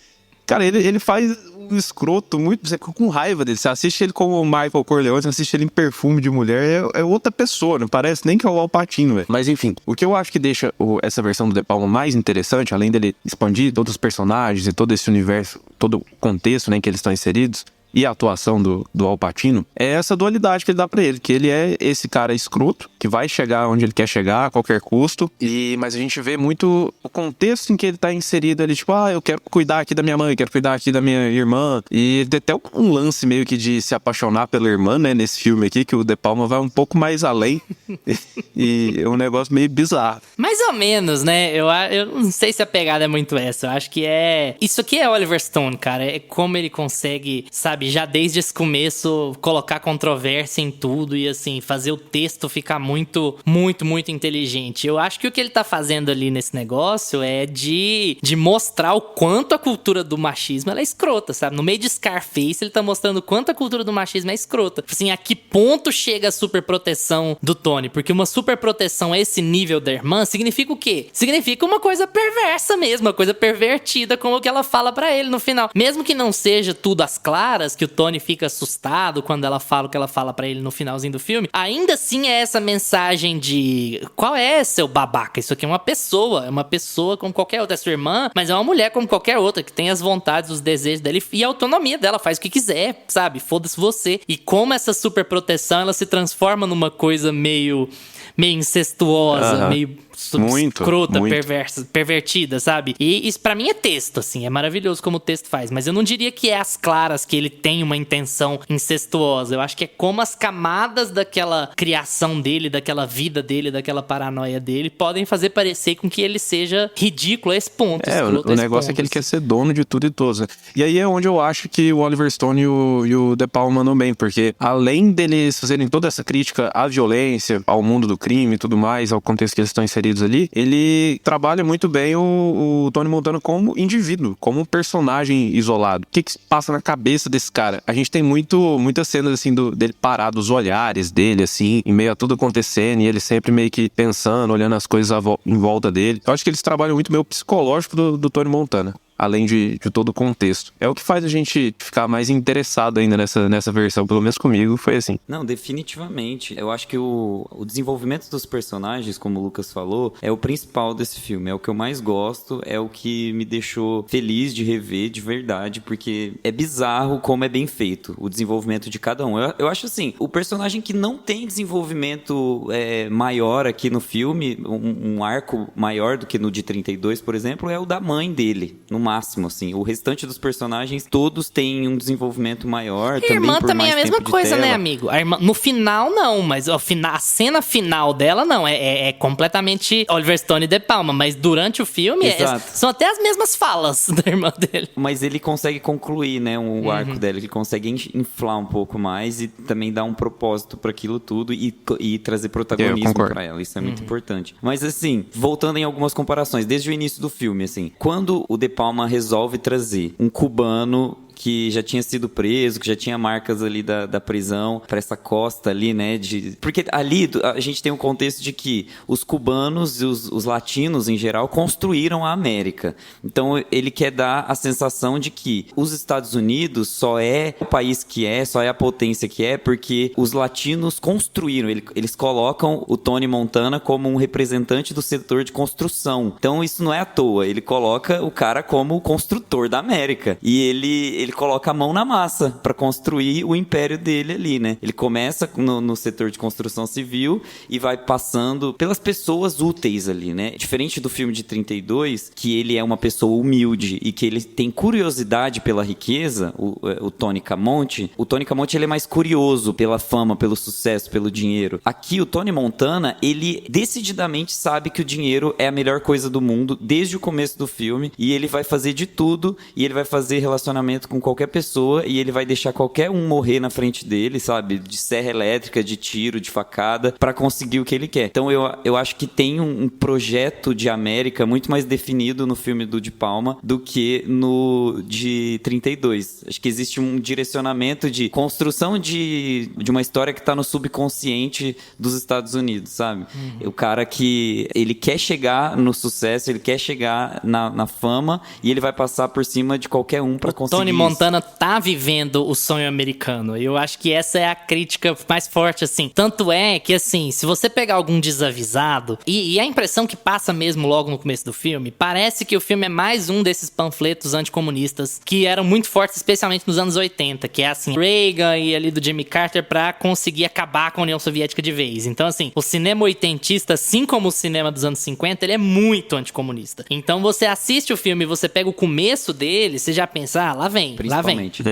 Cara, ele faz um escroto muito... Você fica com raiva dele. Você assiste ele como o Michael Corleone, você assiste ele em Perfume de Mulher, é outra pessoa, não parece nem que é o Al Pacino, velho. Mas, enfim, o que eu acho que deixa essa versão do De Palma mais interessante, além dele expandir todos os personagens e todo esse universo, todo o contexto, né, em que eles estão inseridos, e a atuação do Al Pacino, é essa dualidade que ele dá pra ele, que ele é esse cara escroto, que vai chegar onde ele quer chegar, a qualquer custo, mas a gente vê muito o contexto em que ele tá inserido ali, tipo, eu quero cuidar aqui da minha mãe, quero cuidar aqui da minha irmã, e tem até um lance meio que de se apaixonar pela irmã, né, nesse filme aqui, que o De Palma vai um pouco mais além, e é um negócio meio bizarro. Mais ou menos, né? Eu não sei se a pegada é muito essa. Eu acho que isso aqui é Oliver Stone, cara. É como ele consegue, sabe, já desde esse começo, colocar controvérsia em tudo e, assim, fazer o texto ficar muito, muito, muito inteligente. Eu acho que o que ele tá fazendo ali nesse negócio é de mostrar o quanto a cultura do machismo ela é escrota, sabe? No meio de Scarface, ele tá mostrando o quanto a cultura do machismo é escrota. Assim, a que ponto chega a superproteção do Tony? Porque uma superproteção a esse nível da irmã significa o quê? Significa uma coisa perversa mesmo, uma coisa pervertida, como o que ela fala pra ele no final. Mesmo que não seja tudo às claras, que o Tony fica assustado quando ela fala o que ela fala pra ele no finalzinho do filme, ainda assim é essa mensagem de qual é, seu babaca? Isso aqui é uma pessoa como qualquer outra, é sua irmã, mas é uma mulher como qualquer outra, que tem as vontades, os desejos dela e a autonomia dela, faz o que quiser, sabe? Foda-se você. E como essa superproteção, ela se transforma numa coisa meio incestuosa, meio escrota, perversa, pervertida, sabe? E isso pra mim é texto, assim, é maravilhoso como o texto faz, mas eu não diria que é às claras que ele tem uma intenção incestuosa, eu acho que é como as camadas daquela criação dele, daquela vida dele, daquela paranoia dele, podem fazer parecer com que ele seja ridículo a esse ponto. O negócio é que ele quer ser dono de tudo e todos, né? E aí é onde eu acho que o Oliver Stone e o De Palma mandam bem, porque além deles fazerem toda essa crítica à violência, ao mundo do crime e tudo mais, ao contexto que eles estão inseridos ali, ele trabalha muito bem o Tony Montana como indivíduo, como um personagem isolado. O que se passa na cabeça desse cara? A gente tem muitas cenas, assim, dele parado, os olhares dele, assim, em meio a tudo acontecendo, e ele sempre meio que pensando, olhando as coisas em volta dele. Eu acho que eles trabalham muito bem o psicológico do Tony Montana, além de todo o contexto. É o que faz a gente ficar mais interessado ainda nessa versão, pelo menos comigo, foi assim. Não, definitivamente. Eu acho que o desenvolvimento dos personagens, como o Lucas falou, é o principal desse filme. É o que eu mais gosto, é o que me deixou feliz de rever de verdade, porque é bizarro como é bem feito o desenvolvimento de cada um. Eu acho assim, o personagem que não tem desenvolvimento maior aqui no filme, um arco maior do que no de 32, por exemplo, é o da mãe dele, no máximo, assim. O restante dos personagens, todos têm um desenvolvimento maior. A irmã também é a mesma coisa, né, amigo? A irmã, no final, não, mas a cena final dela, não. É completamente Oliver Stone e De Palma, mas durante o filme, são até as mesmas falas da irmã dele. Mas ele consegue concluir, né, o arco dela. Ele consegue inflar um pouco mais e também dar um propósito para aquilo tudo e trazer protagonismo para ela. Isso é muito importante. Mas, assim, voltando em algumas comparações, desde o início do filme, assim, quando o De Palma resolve trazer um cubano que já tinha sido preso, que já tinha marcas ali da prisão, para essa costa ali, né? Porque ali a gente tem um contexto de que os cubanos e os latinos, em geral, construíram a América. Então, ele quer dar a sensação de que os Estados Unidos só é o país que só é a potência que porque os latinos construíram. Eles colocam o Tony Montana como um representante do setor de construção. Então, isso não é à toa. Ele coloca o cara como o construtor da América. E ele coloca a mão na massa para construir o império dele ali, né? Ele começa no setor de construção civil e vai passando pelas pessoas úteis ali, né? Diferente do filme de 32, que ele é uma pessoa humilde e que ele tem curiosidade pela riqueza, o Tony Camonte. O Tony Camonte, ele é mais curioso pela fama, pelo sucesso, pelo dinheiro. Aqui, o Tony Montana, ele decididamente sabe que o dinheiro é a melhor coisa do mundo desde o começo do filme, e ele vai fazer de tudo, e ele vai fazer relacionamento com com qualquer pessoa e ele vai deixar qualquer um morrer na frente dele, sabe? De serra elétrica, de tiro, de facada, pra conseguir o que ele quer. Então eu acho que tem um projeto de América muito mais definido no filme do De Palma do que no de 32. Acho que existe um direcionamento de construção de uma história que tá no subconsciente dos Estados Unidos, sabe? O cara que ele quer chegar no sucesso, ele quer chegar na fama e ele vai passar por cima de qualquer um pra conseguir Tony isso. Montana tá vivendo o sonho americano. Eu acho que essa é a crítica mais forte, assim. Tanto é que, assim, se você pegar algum desavisado, e a impressão que passa mesmo logo no começo do filme, parece que o filme é mais um desses panfletos anticomunistas que eram muito fortes, especialmente nos anos 80, que é, assim, Reagan e ali do Jimmy Carter pra conseguir acabar com a União Soviética de vez. Então, assim, o cinema oitentista, assim como o cinema dos anos 50, ele é muito anticomunista. Então, você assiste o filme e você pega o começo dele, você já pensa, lá vem, lá vem. Principalmente.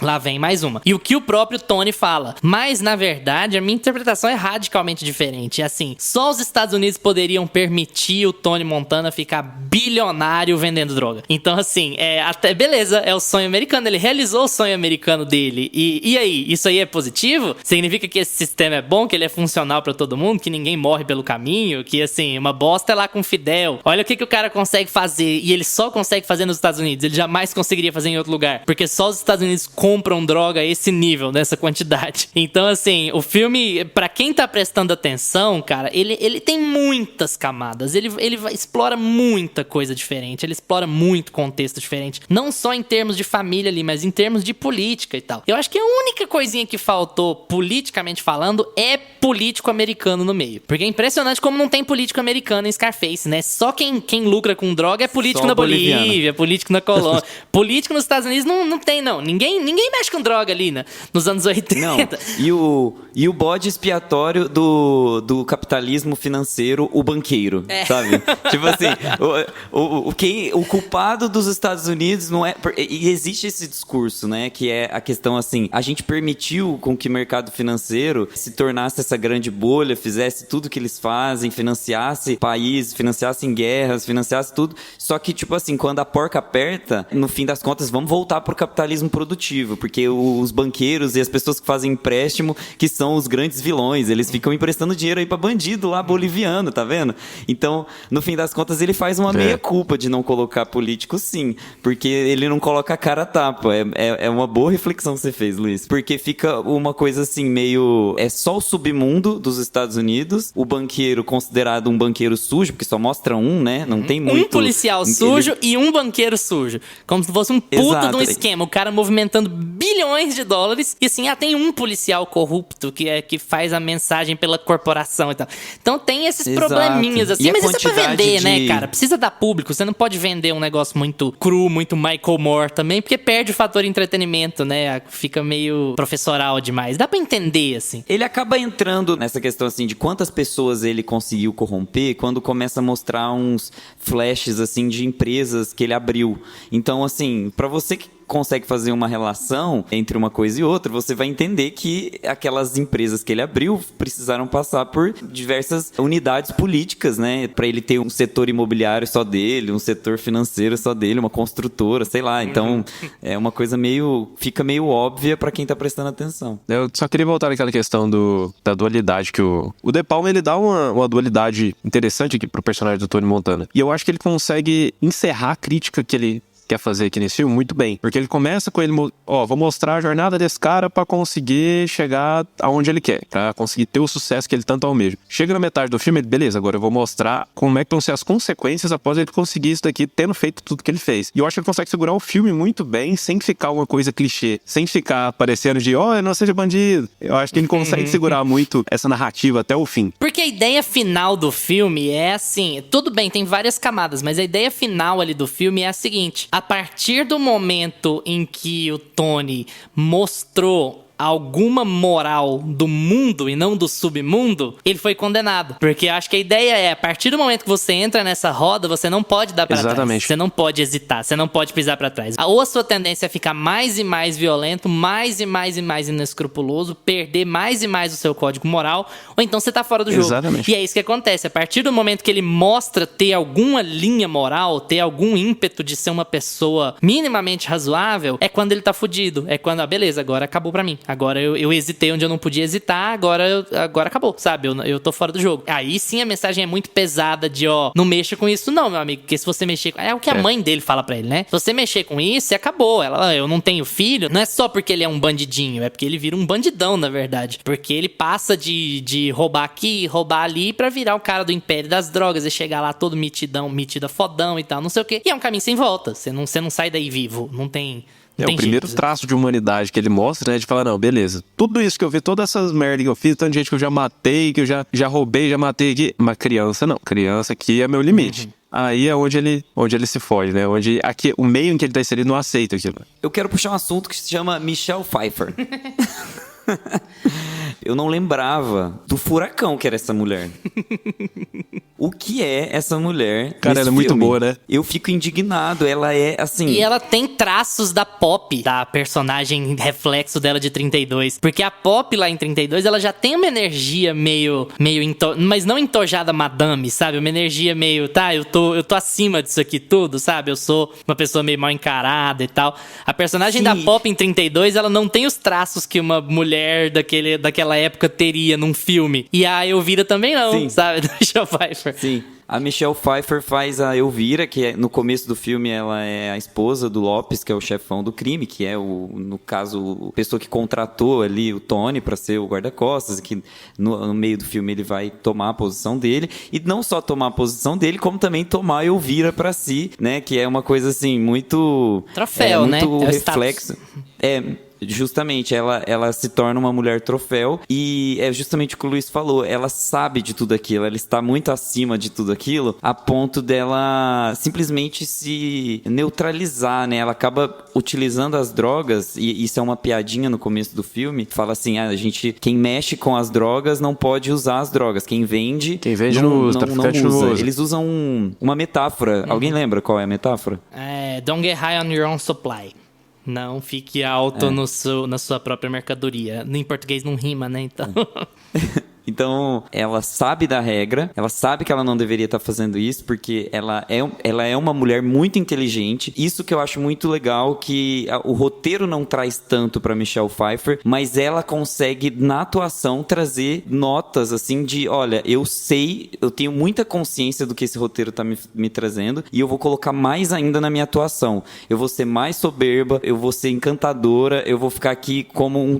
Lá vem mais uma. E o que o próprio Tony fala. Mas, na verdade, a minha interpretação é radicalmente diferente. É assim, só os Estados Unidos poderiam permitir o Tony Montana ficar bilionário vendendo droga. Então, assim, até beleza, é o sonho americano. Ele realizou o sonho americano dele. E aí, isso aí é positivo? Significa que esse sistema é bom, que ele é funcional pra todo mundo, que ninguém morre pelo caminho, que, assim, uma bosta é lá com Fidel. Olha o que o cara consegue fazer. E ele só consegue fazer nos Estados Unidos. Ele jamais conseguiria fazer em outro lugar. Porque só os Estados Unidos compram droga a esse nível, nessa quantidade. Então, assim, o filme, pra quem tá prestando atenção, cara, ele tem muitas camadas. Ele explora muita coisa diferente. Ele explora muito contexto diferente. Não só em termos de família ali, mas em termos de política e tal. Eu acho que a única coisinha que faltou, politicamente falando, é político americano no meio. Porque é impressionante como não tem político americano em Scarface, né? Só quem lucra com droga é político Só na boliviano. Bolívia, político na Colômbia. Político nos Estados Unidos não tem, não. Ninguém mexe com droga ali, né? Nos anos 80. Não, e o bode expiatório do capitalismo financeiro, o banqueiro, sabe? Tipo assim, o culpado dos Estados Unidos não é... E existe esse discurso, né? Que é a questão assim, a gente permitiu com que o mercado financeiro se tornasse essa grande bolha, fizesse tudo que eles fazem, financiasse países, financiasse guerras, financiasse tudo. Só que, tipo assim, quando a porca aperta, no fim das contas, vamos voltar pro capitalismo produtivo, porque os banqueiros e as pessoas que fazem empréstimo, que são os grandes vilões, eles ficam emprestando dinheiro aí pra bandido lá boliviano, tá vendo? Então, no fim das contas, ele faz uma meia-culpa de não colocar político, sim, porque ele não coloca a cara a tapa. É uma boa reflexão que você fez, Luiz, porque fica uma coisa assim, meio... É só o submundo dos Estados Unidos, o banqueiro considerado um banqueiro sujo, porque só mostra um, né? Não tem muito... Um policial sujo e um banqueiro sujo. Como se fosse um puta Exato. de um esquema. O cara movimentando bilhões de dólares e assim, tem um policial corrupto que faz a mensagem pela corporação e tal. Então tem esses Exato. probleminhas assim, E a mas isso é pra quantidade vender, né, de- cara? Precisa dar público. Você não pode vender um negócio muito cru, muito Michael Moore também, porque perde o fator entretenimento, né? Fica meio professoral demais. Dá pra entender, assim. Ele acaba entrando nessa questão assim de quantas pessoas ele conseguiu corromper quando começa a mostrar uns flashes assim de empresas que ele abriu. Então, assim, pra você que consegue fazer uma relação entre uma coisa e outra, você vai entender que aquelas empresas que ele abriu precisaram passar por diversas unidades políticas, né? Pra ele ter um setor imobiliário só dele, um setor financeiro só dele, uma construtora, sei lá. Então, é uma coisa fica meio óbvia pra quem tá prestando atenção. Eu só queria voltar naquela questão da dualidade que o De Palma, ele dá uma dualidade interessante aqui pro personagem do Tony Montana. E eu acho que ele consegue encerrar a crítica que ele quer fazer aqui nesse filme muito bem. Porque ele começa com ele, vou mostrar a jornada desse cara pra conseguir chegar aonde ele quer, pra conseguir ter o sucesso que ele tanto almeja. Chega na metade do filme, ele, beleza, agora eu vou mostrar como é que vão ser as consequências após ele conseguir isso daqui, tendo feito tudo que ele fez. E eu acho que ele consegue segurar o filme muito bem, sem ficar uma coisa clichê, sem ficar parecendo de, não seja bandido. Eu acho que ele consegue segurar muito essa narrativa até o fim. Porque a ideia final do filme é assim, tudo bem, tem várias camadas, mas a ideia final ali do filme é a seguinte: a partir do momento em que o Tony mostrou alguma moral do mundo e não do submundo, ele foi condenado. Porque eu acho que a ideia é, a partir do momento que você entra nessa roda, você não pode dar pra trás. Exatamente. Você não pode hesitar, você não pode pisar pra trás. Ou a sua tendência é ficar mais e mais violento, mais e mais inescrupuloso, perder mais e mais o seu código moral, ou então você tá fora do jogo. Exatamente. E é isso que acontece. A partir do momento que ele mostra ter alguma linha moral, ter algum ímpeto de ser uma pessoa minimamente razoável, é quando ele tá fudido. É quando, beleza, agora acabou pra mim. Agora eu hesitei onde eu não podia hesitar, agora acabou, sabe? Eu tô fora do jogo. Aí sim a mensagem é muito pesada de, não mexa com isso não, meu amigo, porque se você mexer com... É o que a mãe dele fala pra ele, né? Se você mexer com isso, acabou. Eu não tenho filho, não é só porque ele é um bandidinho, é porque ele vira um bandidão, na verdade. Porque ele passa de roubar aqui, roubar ali, pra virar o cara do império das drogas e chegar lá todo metida fodão e tal, não sei o quê. E é um caminho sem volta. Você não sai daí vivo, não tem... É o primeiro traço de humanidade que ele mostra, né? De falar, não, beleza. Tudo isso que eu vi, todas essas merdas que eu fiz, tanta gente que eu já matei, que eu já roubei, já matei aqui. Mas criança não. Criança aqui é meu limite. Aí é onde ele se foge, né? Onde aqui, o meio em que ele tá inserido não aceita aquilo. Eu quero puxar um assunto que se chama Michelle Pfeiffer. Eu não lembrava do furacão que era essa mulher. O que é essa mulher? Cara, ela é muito boa, né? Eu fico indignado. Ela é assim... E ela tem traços da Pop, da personagem reflexo dela de 32. Porque a Pop lá em 32, ela já tem uma energia meio mas não entojada madame, sabe? Uma energia meio, eu tô acima disso aqui tudo, sabe? Eu sou uma pessoa meio mal encarada e tal. A personagem da Pop em 32, ela não tem os traços que uma mulher daquela época teria num filme. E a Elvira também não, sabe? Do Michelle Pfeiffer. Sim. A Michelle Pfeiffer faz a Elvira, que no começo do filme ela é a esposa do Lopes, que é o chefão do crime, que é, no caso, a pessoa que contratou ali o Tony para ser o guarda-costas, que no meio do filme ele vai tomar a posição dele, e não só tomar a posição dele, como também tomar a Elvira para si, né? Que é uma coisa assim, muito... Troféu, né? Muito reflexo. Justamente, ela se torna uma mulher troféu e é justamente o que o Luiz falou, ela sabe de tudo aquilo, ela está muito acima de tudo aquilo, a ponto dela simplesmente se neutralizar, né? Ela acaba utilizando as drogas, e isso é uma piadinha no começo do filme, fala assim, quem mexe com as drogas não pode usar as drogas, quem vende não usa. Eles usam uma metáfora, alguém lembra qual é a metáfora? Don't get high on your own supply. Não fique alto na sua própria mercadoria. Em português não rima, né? Então... Então, ela sabe da regra, ela sabe que ela não deveria estar fazendo isso, porque ela é uma mulher muito inteligente. Isso que eu acho muito legal, que o roteiro não traz tanto pra Michelle Pfeiffer, mas ela consegue, na atuação, trazer notas, assim, de, olha, eu tenho muita consciência do que esse roteiro tá me trazendo, e eu vou colocar mais ainda na minha atuação. Eu vou ser mais soberba, eu vou ser encantadora, eu vou ficar aqui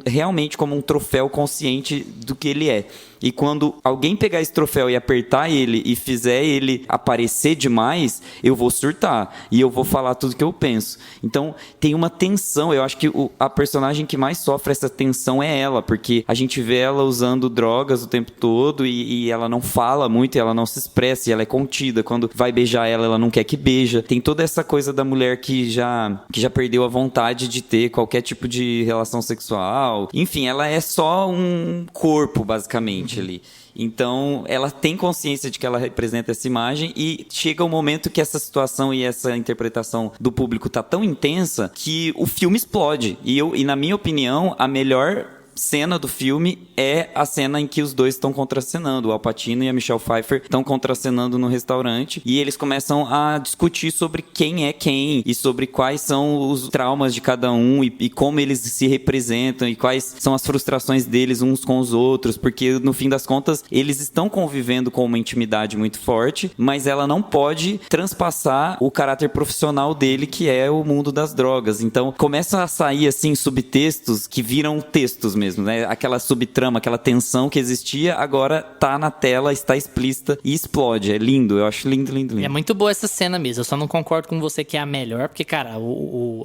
realmente como um troféu consciente do que ele é. E quando alguém pegar esse troféu e apertar ele e fizer ele aparecer demais, eu vou surtar. E eu vou falar tudo que eu penso. Então, tem uma tensão. Eu acho que a personagem que mais sofre essa tensão é ela. Porque a gente vê ela usando drogas o tempo todo e ela não fala muito, e ela não se expressa, e ela é contida. Quando vai beijar ela não quer que beija. Tem toda essa coisa da mulher que já perdeu a vontade de ter qualquer tipo de relação sexual. Enfim, ela é só um corpo, basicamente. Ali. Então, ela tem consciência de que ela representa essa imagem e chega um momento que essa situação e essa interpretação do público tá tão intensa que o filme explode. E na minha opinião, a melhor cena do filme é a cena em que os dois estão contracenando. O Al Pacino e a Michelle Pfeiffer estão contracenando no restaurante e eles começam a discutir sobre quem é quem e sobre quais são os traumas de cada um e como eles se representam e quais são as frustrações deles uns com os outros, porque no fim das contas eles estão convivendo com uma intimidade muito forte, mas ela não pode transpassar o caráter profissional dele, que é o mundo das drogas. Então começam a sair assim subtextos que viram textos mesmo, né? Aquela subtrama, aquela tensão que existia, agora tá na tela, está explícita e explode. É lindo, eu acho lindo, lindo, lindo. É muito boa essa cena mesmo. Eu só não concordo com você que é a melhor, porque, cara,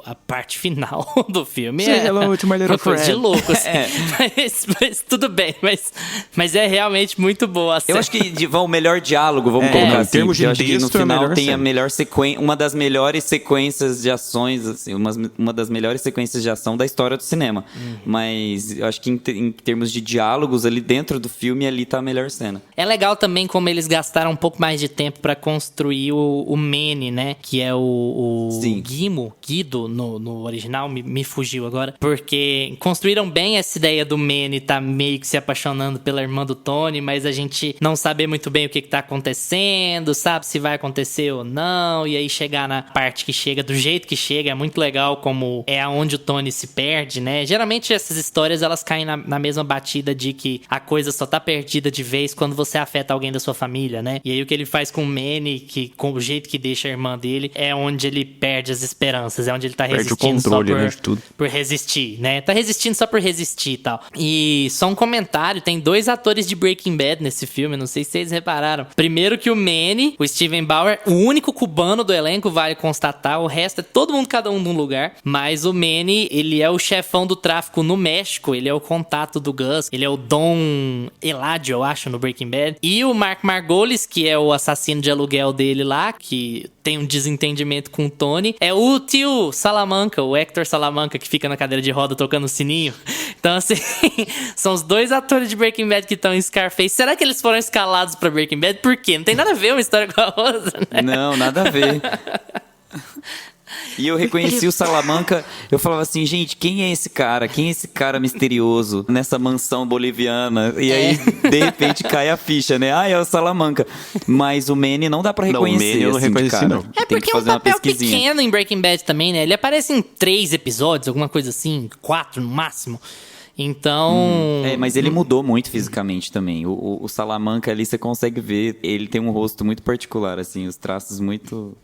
a parte final do filme Say hello to my little uma coisa de friend. louco, assim. Mas tudo bem, mas é realmente muito boa a cena. Eu acho que o melhor diálogo, vamos colocar em assim, termos de eu acho que no texto, é a final melhor tem a cena. melhor sequência, uma das melhores sequências de ações, assim, uma das melhores sequências de ação da história do cinema. Mas eu acho que em termos de diálogos ali dentro do filme, ali tá a melhor cena. É legal também como eles gastaram um pouco mais de tempo pra construir o Manny, né? Que é o Sim. Guido no original, me fugiu agora. Porque construíram bem essa ideia do Manny tá meio que se apaixonando pela irmã do Tony, mas a gente não saber muito bem o que tá acontecendo, sabe se vai acontecer ou não. E aí chegar na parte que chega, do jeito que chega, é muito legal como é aonde o Tony se perde, né? Geralmente essas histórias, elas caem na mesma batida de que a coisa só tá perdida de vez quando você afeta alguém da sua família, né? E aí o que ele faz com o Manny, que com o jeito que deixa a irmã dele, é onde ele perde as esperanças, é onde ele tá Perde o resistindo só controle, por, né, de tudo. por resistir, né? Tá resistindo só por resistir e tal. E só um comentário, tem 2 atores de Breaking Bad nesse filme, não sei se vocês repararam. Primeiro que o Manny, o Steven Bauer, o único cubano do elenco, vale constatar, o resto é todo mundo, cada um num lugar, mas o Manny, ele é o chefão do tráfico no México, ele é o contato do Gus, ele é o Don Eladio, eu acho, no Breaking Bad. E o Mark Margolis, que é o assassino de aluguel dele lá, que tem um desentendimento com o Tony, é o tio Salamanca, o Hector Salamanca, que fica na cadeira de roda tocando sininho. Então, assim, são os 2 atores de Breaking Bad que estão em Scarface. Será que eles foram escalados pra Breaking Bad? Por quê? Não tem nada a ver uma história com a outra, né? Não, nada a ver. E eu reconheci o Salamanca, eu falava assim, gente, quem é esse cara? Quem é esse cara misterioso nessa mansão boliviana? E aí, de repente, cai a ficha, né? Ah, é o Salamanca. Mas o Manny não dá pra Não, o reconhecer, Manny eu não assim, de reconheci, cara. não. É Tem porque que é um fazer uma papel pesquisinha. pequeno em Breaking Bad também, né? Ele aparece em 3 episódios, alguma coisa assim, 4 no máximo. Então... Mas ele mudou muito fisicamente também. O Salamanca ali, você consegue ver, ele tem um rosto muito particular, assim, os traços muito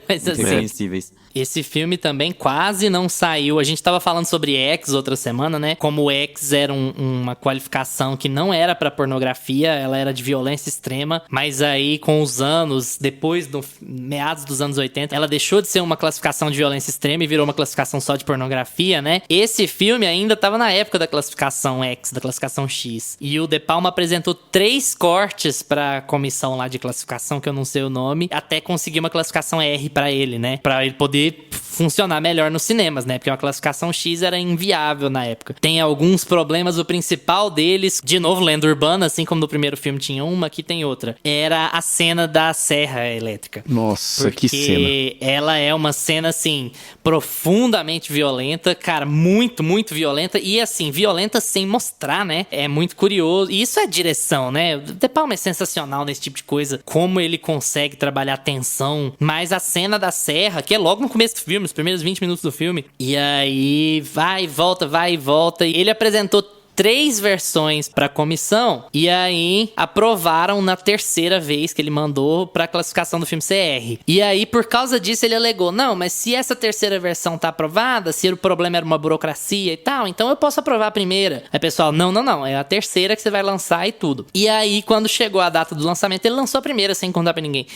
mas assim... reconhecíveis. Esse filme também quase não saiu. A gente tava falando sobre X outra semana, né? Como o X era uma qualificação que não era pra pornografia, ela era de violência extrema. Mas aí, com os anos, depois do meados dos anos 80, ela deixou de ser uma classificação de violência extrema e virou uma classificação só de pornografia, né? Esse filme ainda tava na época da classificação X, da classificação X. E o De Palma apresentou 3 cortes pra comissão lá de classificação, que eu não sei o nome, até conseguir uma classificação R pra ele, né? Pra ele poder funcionar melhor nos cinemas, né? Porque uma classificação X era inviável na época. Tem alguns problemas, o principal deles, de novo, lenda urbana, assim como no primeiro filme tinha uma, aqui tem outra. Era a cena da serra elétrica. Nossa, Porque que cena. ela é uma cena, assim, profundamente violenta, cara, muito, muito violenta. E, assim, violenta sem mostrar, né? É muito curioso. E isso é direção, né? O De Palma é sensacional nesse tipo de coisa. Como ele consegue trabalhar a tensão. Mas a cena da serra, que é logo no começo do filme, os primeiros 20 minutos do filme. E aí, vai e volta, vai e volta. E ele apresentou 3 versões pra comissão e aí aprovaram na terceira vez que ele mandou pra classificação do filme CR. E aí, por causa disso, ele alegou, não, mas se essa terceira versão tá aprovada, se o problema era uma burocracia e tal, então eu posso aprovar a primeira. Aí, pessoal, não, é a terceira que você vai lançar e tudo. E aí, quando chegou a data do lançamento, ele lançou a primeira sem contar pra ninguém.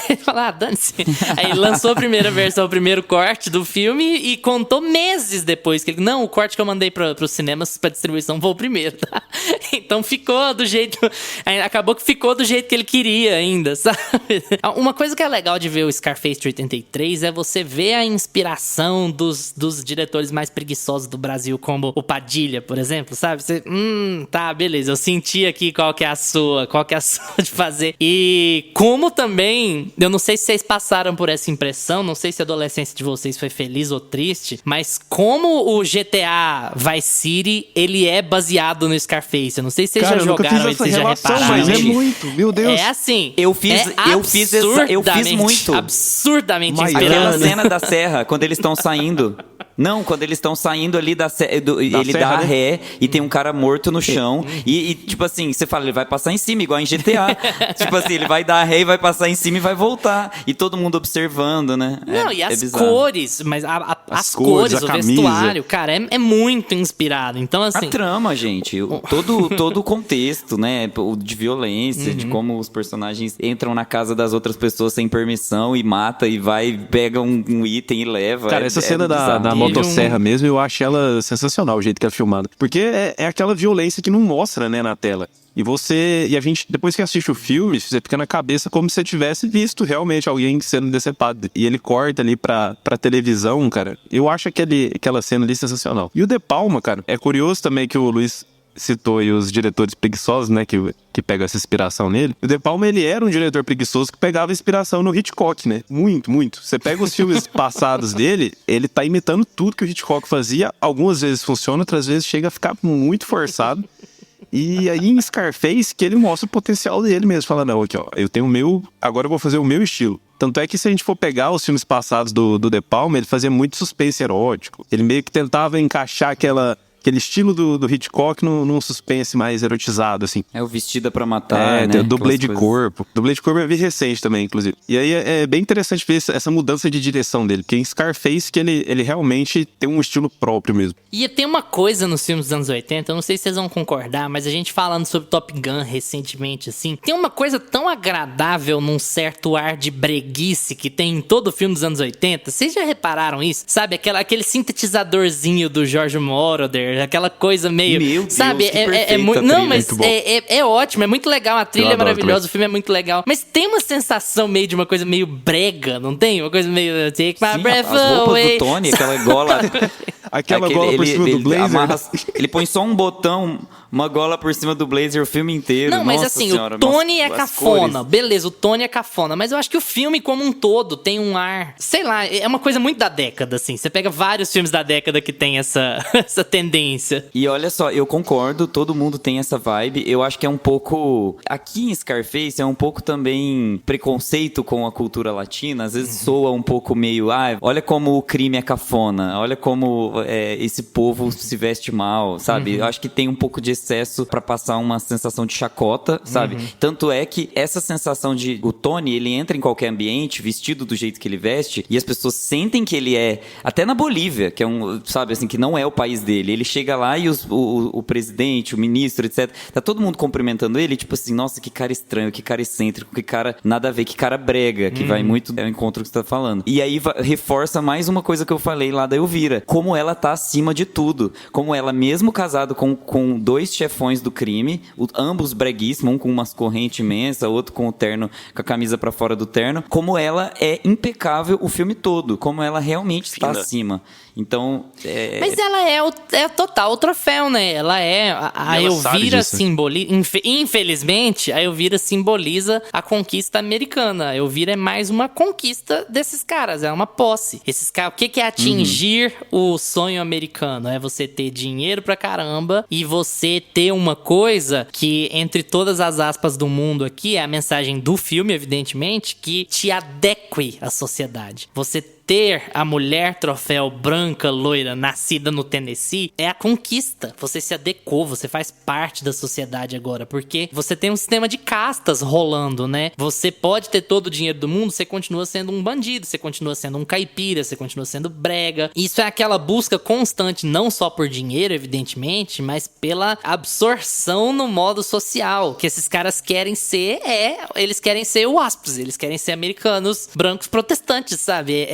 Ele falou, dane-se. Aí ele lançou a primeira versão, o primeiro corte do filme e contou meses depois que ele, não, o corte que eu mandei pros cinemas pra distribuição vou primeiro, tá? Então ficou do jeito... Acabou que ficou do jeito que ele queria ainda, sabe? Uma coisa que é legal de ver o Scarface de 83 é você ver a inspiração dos diretores mais preguiçosos do Brasil, como o Padilha, por exemplo, sabe? Você, tá, beleza, eu senti aqui qual que é a sua de fazer. E como também, eu não sei se vocês passaram por essa impressão, não sei se a adolescência de vocês foi feliz ou triste, mas como o GTA Vice City, ele é baseado no Scarface. Eu não sei se vocês já jogaram e vocês já repararam. Mas é Gente, muito, meu Deus. É assim. Eu fiz muito. Absurdamente Aquela inspirado. cena da serra, quando eles estão saindo Não, quando eles estão saindo ali ele dá serra, né? ré e tem um cara morto no chão. E, tipo assim, você fala, ele vai passar em cima, igual em GTA. Tipo assim, ele vai dar ré e vai passar em cima e vai voltar. E todo mundo observando, né? Não, e as bizarro. cores, mas as cores, cores, a o camisa. vestuário, cara, é muito inspirado. Então, assim. A trama, gente, todo o contexto, né, de violência, de como os personagens entram na casa das outras pessoas sem permissão e mata e vai, pega um item e leva. Cara, essa cena da Teve motosserra mesmo, eu acho ela sensacional, o jeito que ela é filmada. Porque é aquela violência que não mostra, né, na tela. E a gente, depois que assiste o filme, você fica na cabeça como se você tivesse visto realmente alguém sendo decepado. E ele corta ali pra televisão, cara. Eu acho aquela cena ali sensacional. E o De Palma, cara, é curioso também que o Luiz citou aí os diretores preguiçosos, né, que pegam essa inspiração nele. O De Palma, ele era um diretor preguiçoso que pegava inspiração no Hitchcock, né? Muito, muito. Você pega os filmes passados dele, ele tá imitando tudo que o Hitchcock fazia. Algumas vezes funciona, outras vezes chega a ficar muito forçado. E aí em Scarface que ele mostra o potencial dele mesmo. Fala, não, aqui ó, eu tenho o meu, agora eu vou fazer o meu estilo. Tanto é que se a gente for pegar os filmes passados do De Palma, ele fazia muito suspense erótico. Ele meio que tentava encaixar aquele estilo do Hitchcock num suspense mais erotizado, assim. É o Vestida pra Matar, né? Tem o dublê de Aquelas corpo. Dublê de corpo é bem recente também, inclusive. E aí é bem interessante ver essa mudança de direção dele. Porque em Scarface que ele realmente tem um estilo próprio mesmo. E tem uma coisa nos filmes dos anos 80, eu não sei se vocês vão concordar, mas a gente falando sobre Top Gun recentemente, assim, tem uma coisa tão agradável num certo ar de breguice que tem em todo filme dos anos 80. Vocês já repararam isso? Sabe, aquele sintetizadorzinho do George Moroder, aquela coisa meio... Meu Deus, sabe, que é perfeita muito... a Não, trilha. mas Muito bom. é ótimo, é muito legal, a trilha é adoro maravilhosa, também. o filme é muito legal, mas tem uma sensação meio de uma coisa meio brega, não tem? Uma coisa meio... Take my Sim, breath as roupas away. do Tony, aquela gola... Aquela gola por cima do blazer. Ele põe só um botão, uma gola por cima do blazer o filme inteiro. Não, mas Nossa assim, senhora, o Tony nossa, é as cafona. cores. Beleza, o Tony é cafona. Mas eu acho que o filme como um todo tem um ar... Sei lá, é uma coisa muito da década, assim. Você pega vários filmes da década que tem essa tendência. E olha só, eu concordo, todo mundo tem essa vibe. Eu acho que é um pouco... Aqui em Scarface é um pouco também preconceito com a cultura latina. Às vezes soa um pouco meio... olha como o crime é cafona. Olha como esse povo se veste mal, sabe? Eu acho que tem um pouco de excesso pra passar uma sensação de chacota, sabe? Tanto é que essa sensação de... O Tony, ele entra em qualquer ambiente, vestido do jeito que ele veste, e as pessoas sentem que ele é... Até na Bolívia, que é sabe, assim, que não é o país dele. Ele chega lá e o presidente, o ministro, etc. Tá todo mundo cumprimentando ele, tipo assim, nossa, que cara estranho, que cara excêntrico, que cara nada a ver, que cara brega, que vai muito ao encontro que você tá falando. E aí reforça mais uma coisa que eu falei lá da Elvira. Como ela tá acima de tudo. Como ela, mesmo casado com dois chefões do crime, ambos breguíssimos, um com umas correntes imensas, outro com o terno, com a camisa pra fora do terno, como ela é impecável o filme todo, como ela realmente está acima. Então, Mas ela é total o troféu, né? Ela é... A ela sabe Elvira disso. simboliza... Infelizmente, a Elvira simboliza a conquista americana. A Elvira é mais uma conquista desses caras. É uma posse. Esses caras... O que é atingir o sonho americano? É você ter dinheiro pra caramba e você ter uma coisa que, entre todas as aspas do mundo aqui, é a mensagem do filme, evidentemente, que te adeque à sociedade. Você ter a mulher troféu branca, loira, nascida no Tennessee, é a conquista. Você se adequou, você faz parte da sociedade agora, porque você tem um sistema de castas rolando, né? Você pode ter todo o dinheiro do mundo, você continua sendo um bandido, você continua sendo um caipira, você continua sendo brega. Isso é aquela busca constante, não só por dinheiro, evidentemente, mas pela absorção no modo social, que esses caras querem ser, eles querem ser WASPs, eles querem ser americanos brancos protestantes, sabe?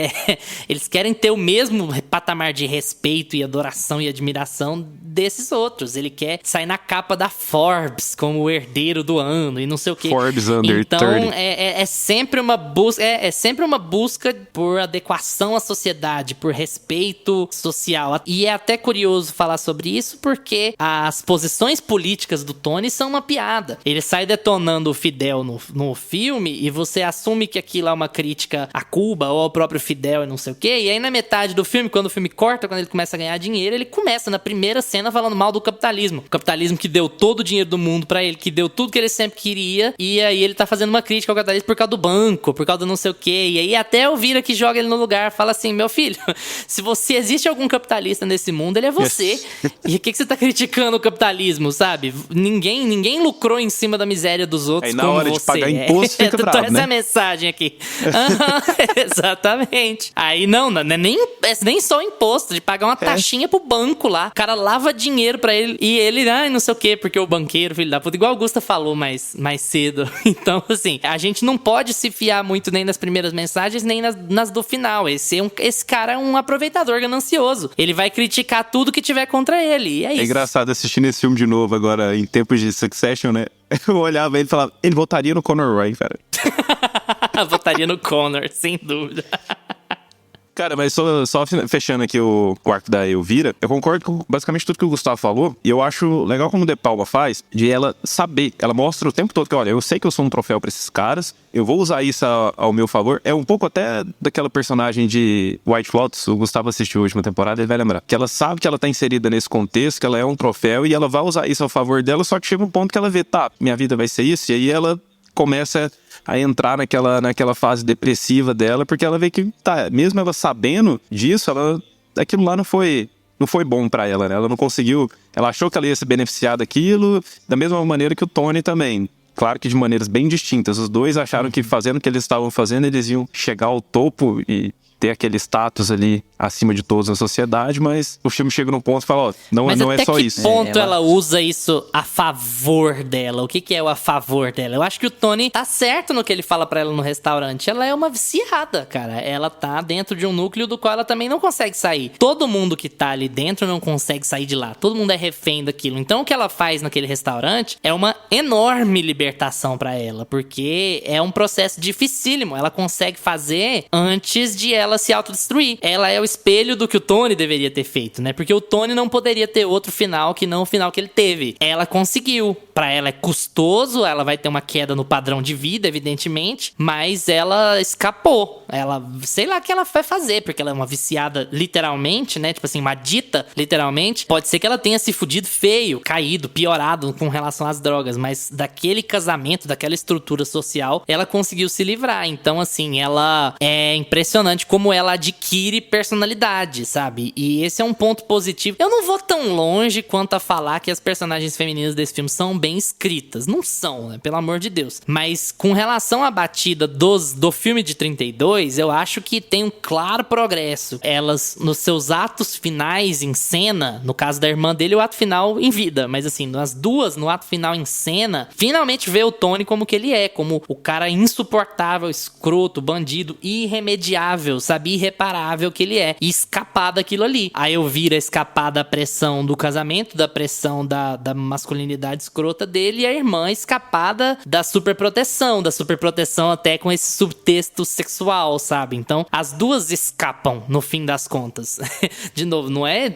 Eles querem ter o mesmo patamar de respeito e adoração e admiração desses outros. Ele quer sair na capa da Forbes como o herdeiro do ano e não sei o quê. Forbes Under então, 30. é sempre uma busca, é sempre uma busca por adequação à sociedade, por respeito social. E é até curioso falar sobre isso porque as posições políticas do Tony são uma piada. Ele sai detonando o Fidel no filme e você assume que aquilo é uma crítica a Cuba ou ao próprio Fidel céu e não sei o quê. E aí na metade do filme, quando o filme corta, quando ele começa a ganhar dinheiro, ele começa na primeira cena falando mal do capitalismo. O capitalismo que deu todo o dinheiro do mundo pra ele, que deu tudo que ele sempre queria. E aí ele tá fazendo uma crítica ao capitalismo por causa do banco, por causa do não sei o quê. E aí até o Vira que joga ele no lugar fala assim, meu filho, se existe algum capitalista nesse mundo, ele é você. Yes. E o que você tá criticando o capitalismo, sabe? Ninguém lucrou em cima da miséria dos outros como você. Aí na hora de pagar imposto fica bravo, né? Essa é a mensagem aqui. Exatamente. Aí não é nem só o imposto, de pagar uma taxinha pro banco lá. O cara lava dinheiro pra ele e ele, não sei o quê, porque o banqueiro, filho da puta, igual a Augusta falou mais cedo. Então, assim, a gente não pode se fiar muito nem nas primeiras mensagens, nem nas do final. Esse cara é um aproveitador ganancioso. Ele vai criticar tudo que tiver contra ele. E é isso. É engraçado assistindo esse filme de novo agora, em tempos de Succession, né? Eu olhava ele e falava, ele votaria no Conor Roy, cara. Votaria no Conor, sem dúvida. Cara, mas só fechando aqui o arco da Elvira, eu concordo com basicamente tudo que o Gustavo falou, e eu acho legal como o De Palma faz, de ela saber, ela mostra o tempo todo que, olha, eu sei que eu sou um troféu pra esses caras, eu vou usar isso ao meu favor. É um pouco até daquela personagem de White Lotus, o Gustavo assistiu a última temporada, ele vai lembrar, que ela sabe que ela tá inserida nesse contexto, que ela é um troféu, e ela vai usar isso ao favor dela, só que chega um ponto que ela vê, tá, minha vida vai ser isso, e aí ela começa a entrar naquela fase depressiva dela, porque ela vê que, tá, mesmo ela sabendo disso, aquilo lá não foi bom pra ela, né? Ela não conseguiu, ela achou que ela ia se beneficiar daquilo, da mesma maneira que o Tony também. Claro que de maneiras bem distintas. Os dois acharam que fazendo o que eles estavam fazendo, eles iam chegar ao topo e ter aquele status ali acima de todos na sociedade, mas o filme chega num ponto e fala, ó, não é só isso. Mas até que ponto ela usa isso a favor dela? O que é o a favor dela? Eu acho que o Tony tá certo no que ele fala pra ela no restaurante. Ela é uma viciada, cara. Ela tá dentro de um núcleo do qual ela também não consegue sair. Todo mundo que tá ali dentro não consegue sair de lá. Todo mundo é refém daquilo. Então o que ela faz naquele restaurante é uma enorme libertação pra ela, porque é um processo dificílimo. Ela consegue fazer antes de ela se autodestruir. Ela é o espelho do que o Tony deveria ter feito, né? Porque o Tony não poderia ter outro final que não o final que ele teve. Ela conseguiu. Pra ela é custoso, ela vai ter uma queda no padrão de vida, evidentemente, mas ela escapou. Ela, sei lá o que ela vai fazer, porque ela é uma viciada literalmente, né? Tipo assim, uma dita literalmente. Pode ser que ela tenha se fudido feio, caído, piorado com relação às drogas, mas daquele casamento, daquela estrutura social, ela conseguiu se livrar. Então, assim, ela é impressionante como ela adquire personalidade, sabe? E esse é um ponto positivo. Eu não vou tão longe quanto a falar que as personagens femininas desse filme são bem escritas. Não são, né? Pelo amor de Deus. Mas com relação à batida do filme de 32, eu acho que tem um claro progresso. Elas, nos seus atos finais em cena, no caso da irmã dele, o ato final em vida, mas assim, nas duas, no ato final em cena, finalmente vê o Tony como que ele é, como o cara insuportável, escroto, bandido, irremediável, sabe? Irreparável que ele é. E escapar daquilo ali. Aí eu vira escapar da pressão do casamento, da pressão da masculinidade escrota dele, e a irmã escapada da superproteção até com esse subtexto sexual, sabe? Então, as duas escapam no fim das contas. De novo, não é,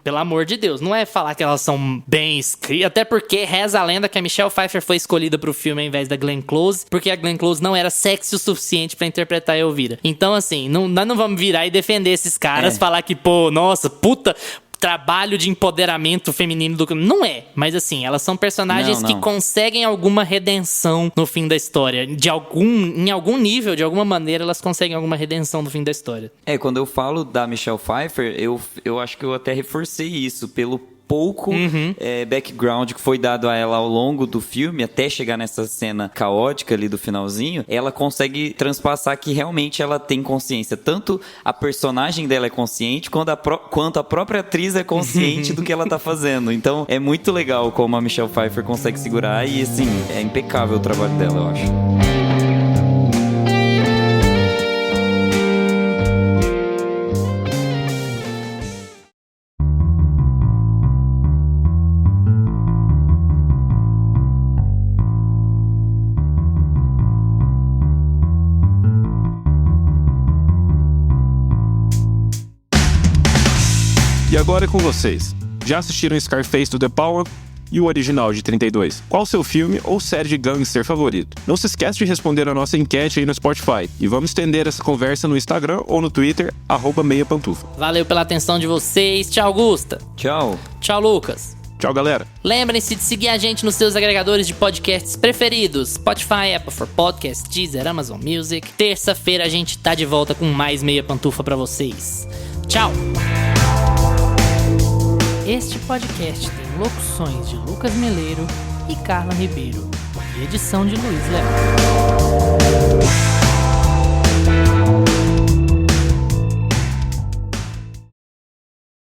pelo amor de Deus, não é falar que elas são bem escritas, até porque reza a lenda que a Michelle Pfeiffer foi escolhida pro filme ao invés da Glenn Close, porque a Glenn Close não era sexy o suficiente pra interpretar a Elvira. Então, assim, nós não vamos virar e defender esses caras, falar que, pô, nossa, puta trabalho de empoderamento feminino do... Não é, mas assim, elas são personagens que conseguem alguma redenção no fim da história. Em algum nível, de alguma maneira, elas conseguem alguma redenção no fim da história. Quando eu falo da Michelle Pfeiffer, eu acho que eu até reforcei isso pelo pouco background que foi dado a ela ao longo do filme, até chegar nessa cena caótica ali do finalzinho. Ela consegue transpassar que realmente ela tem consciência. Tanto a personagem dela é consciente, quanto a própria atriz é consciente do que ela tá fazendo. Então é muito legal como a Michelle Pfeiffer consegue segurar, e assim, é impecável o trabalho dela, eu acho. E agora é com vocês. Já assistiram Scarface do De Palma? E o original de 32? Qual seu filme ou série de gangster favorito? Não se esquece de responder a nossa enquete aí no Spotify. E vamos estender essa conversa no Instagram ou no Twitter, @meiapantufa. Valeu pela atenção de vocês. Tchau, Gusta. Tchau. Tchau, Lucas. Tchau, galera. Lembrem-se de seguir a gente nos seus agregadores de podcasts preferidos: Spotify, Apple for Podcasts, Deezer, Amazon Music. Terça-feira a gente tá de volta com mais Meia Pantufa pra vocês. Tchau! Este podcast tem locuções de Lucas Meleiro e Carla Ribeiro e edição de Luiz Leão.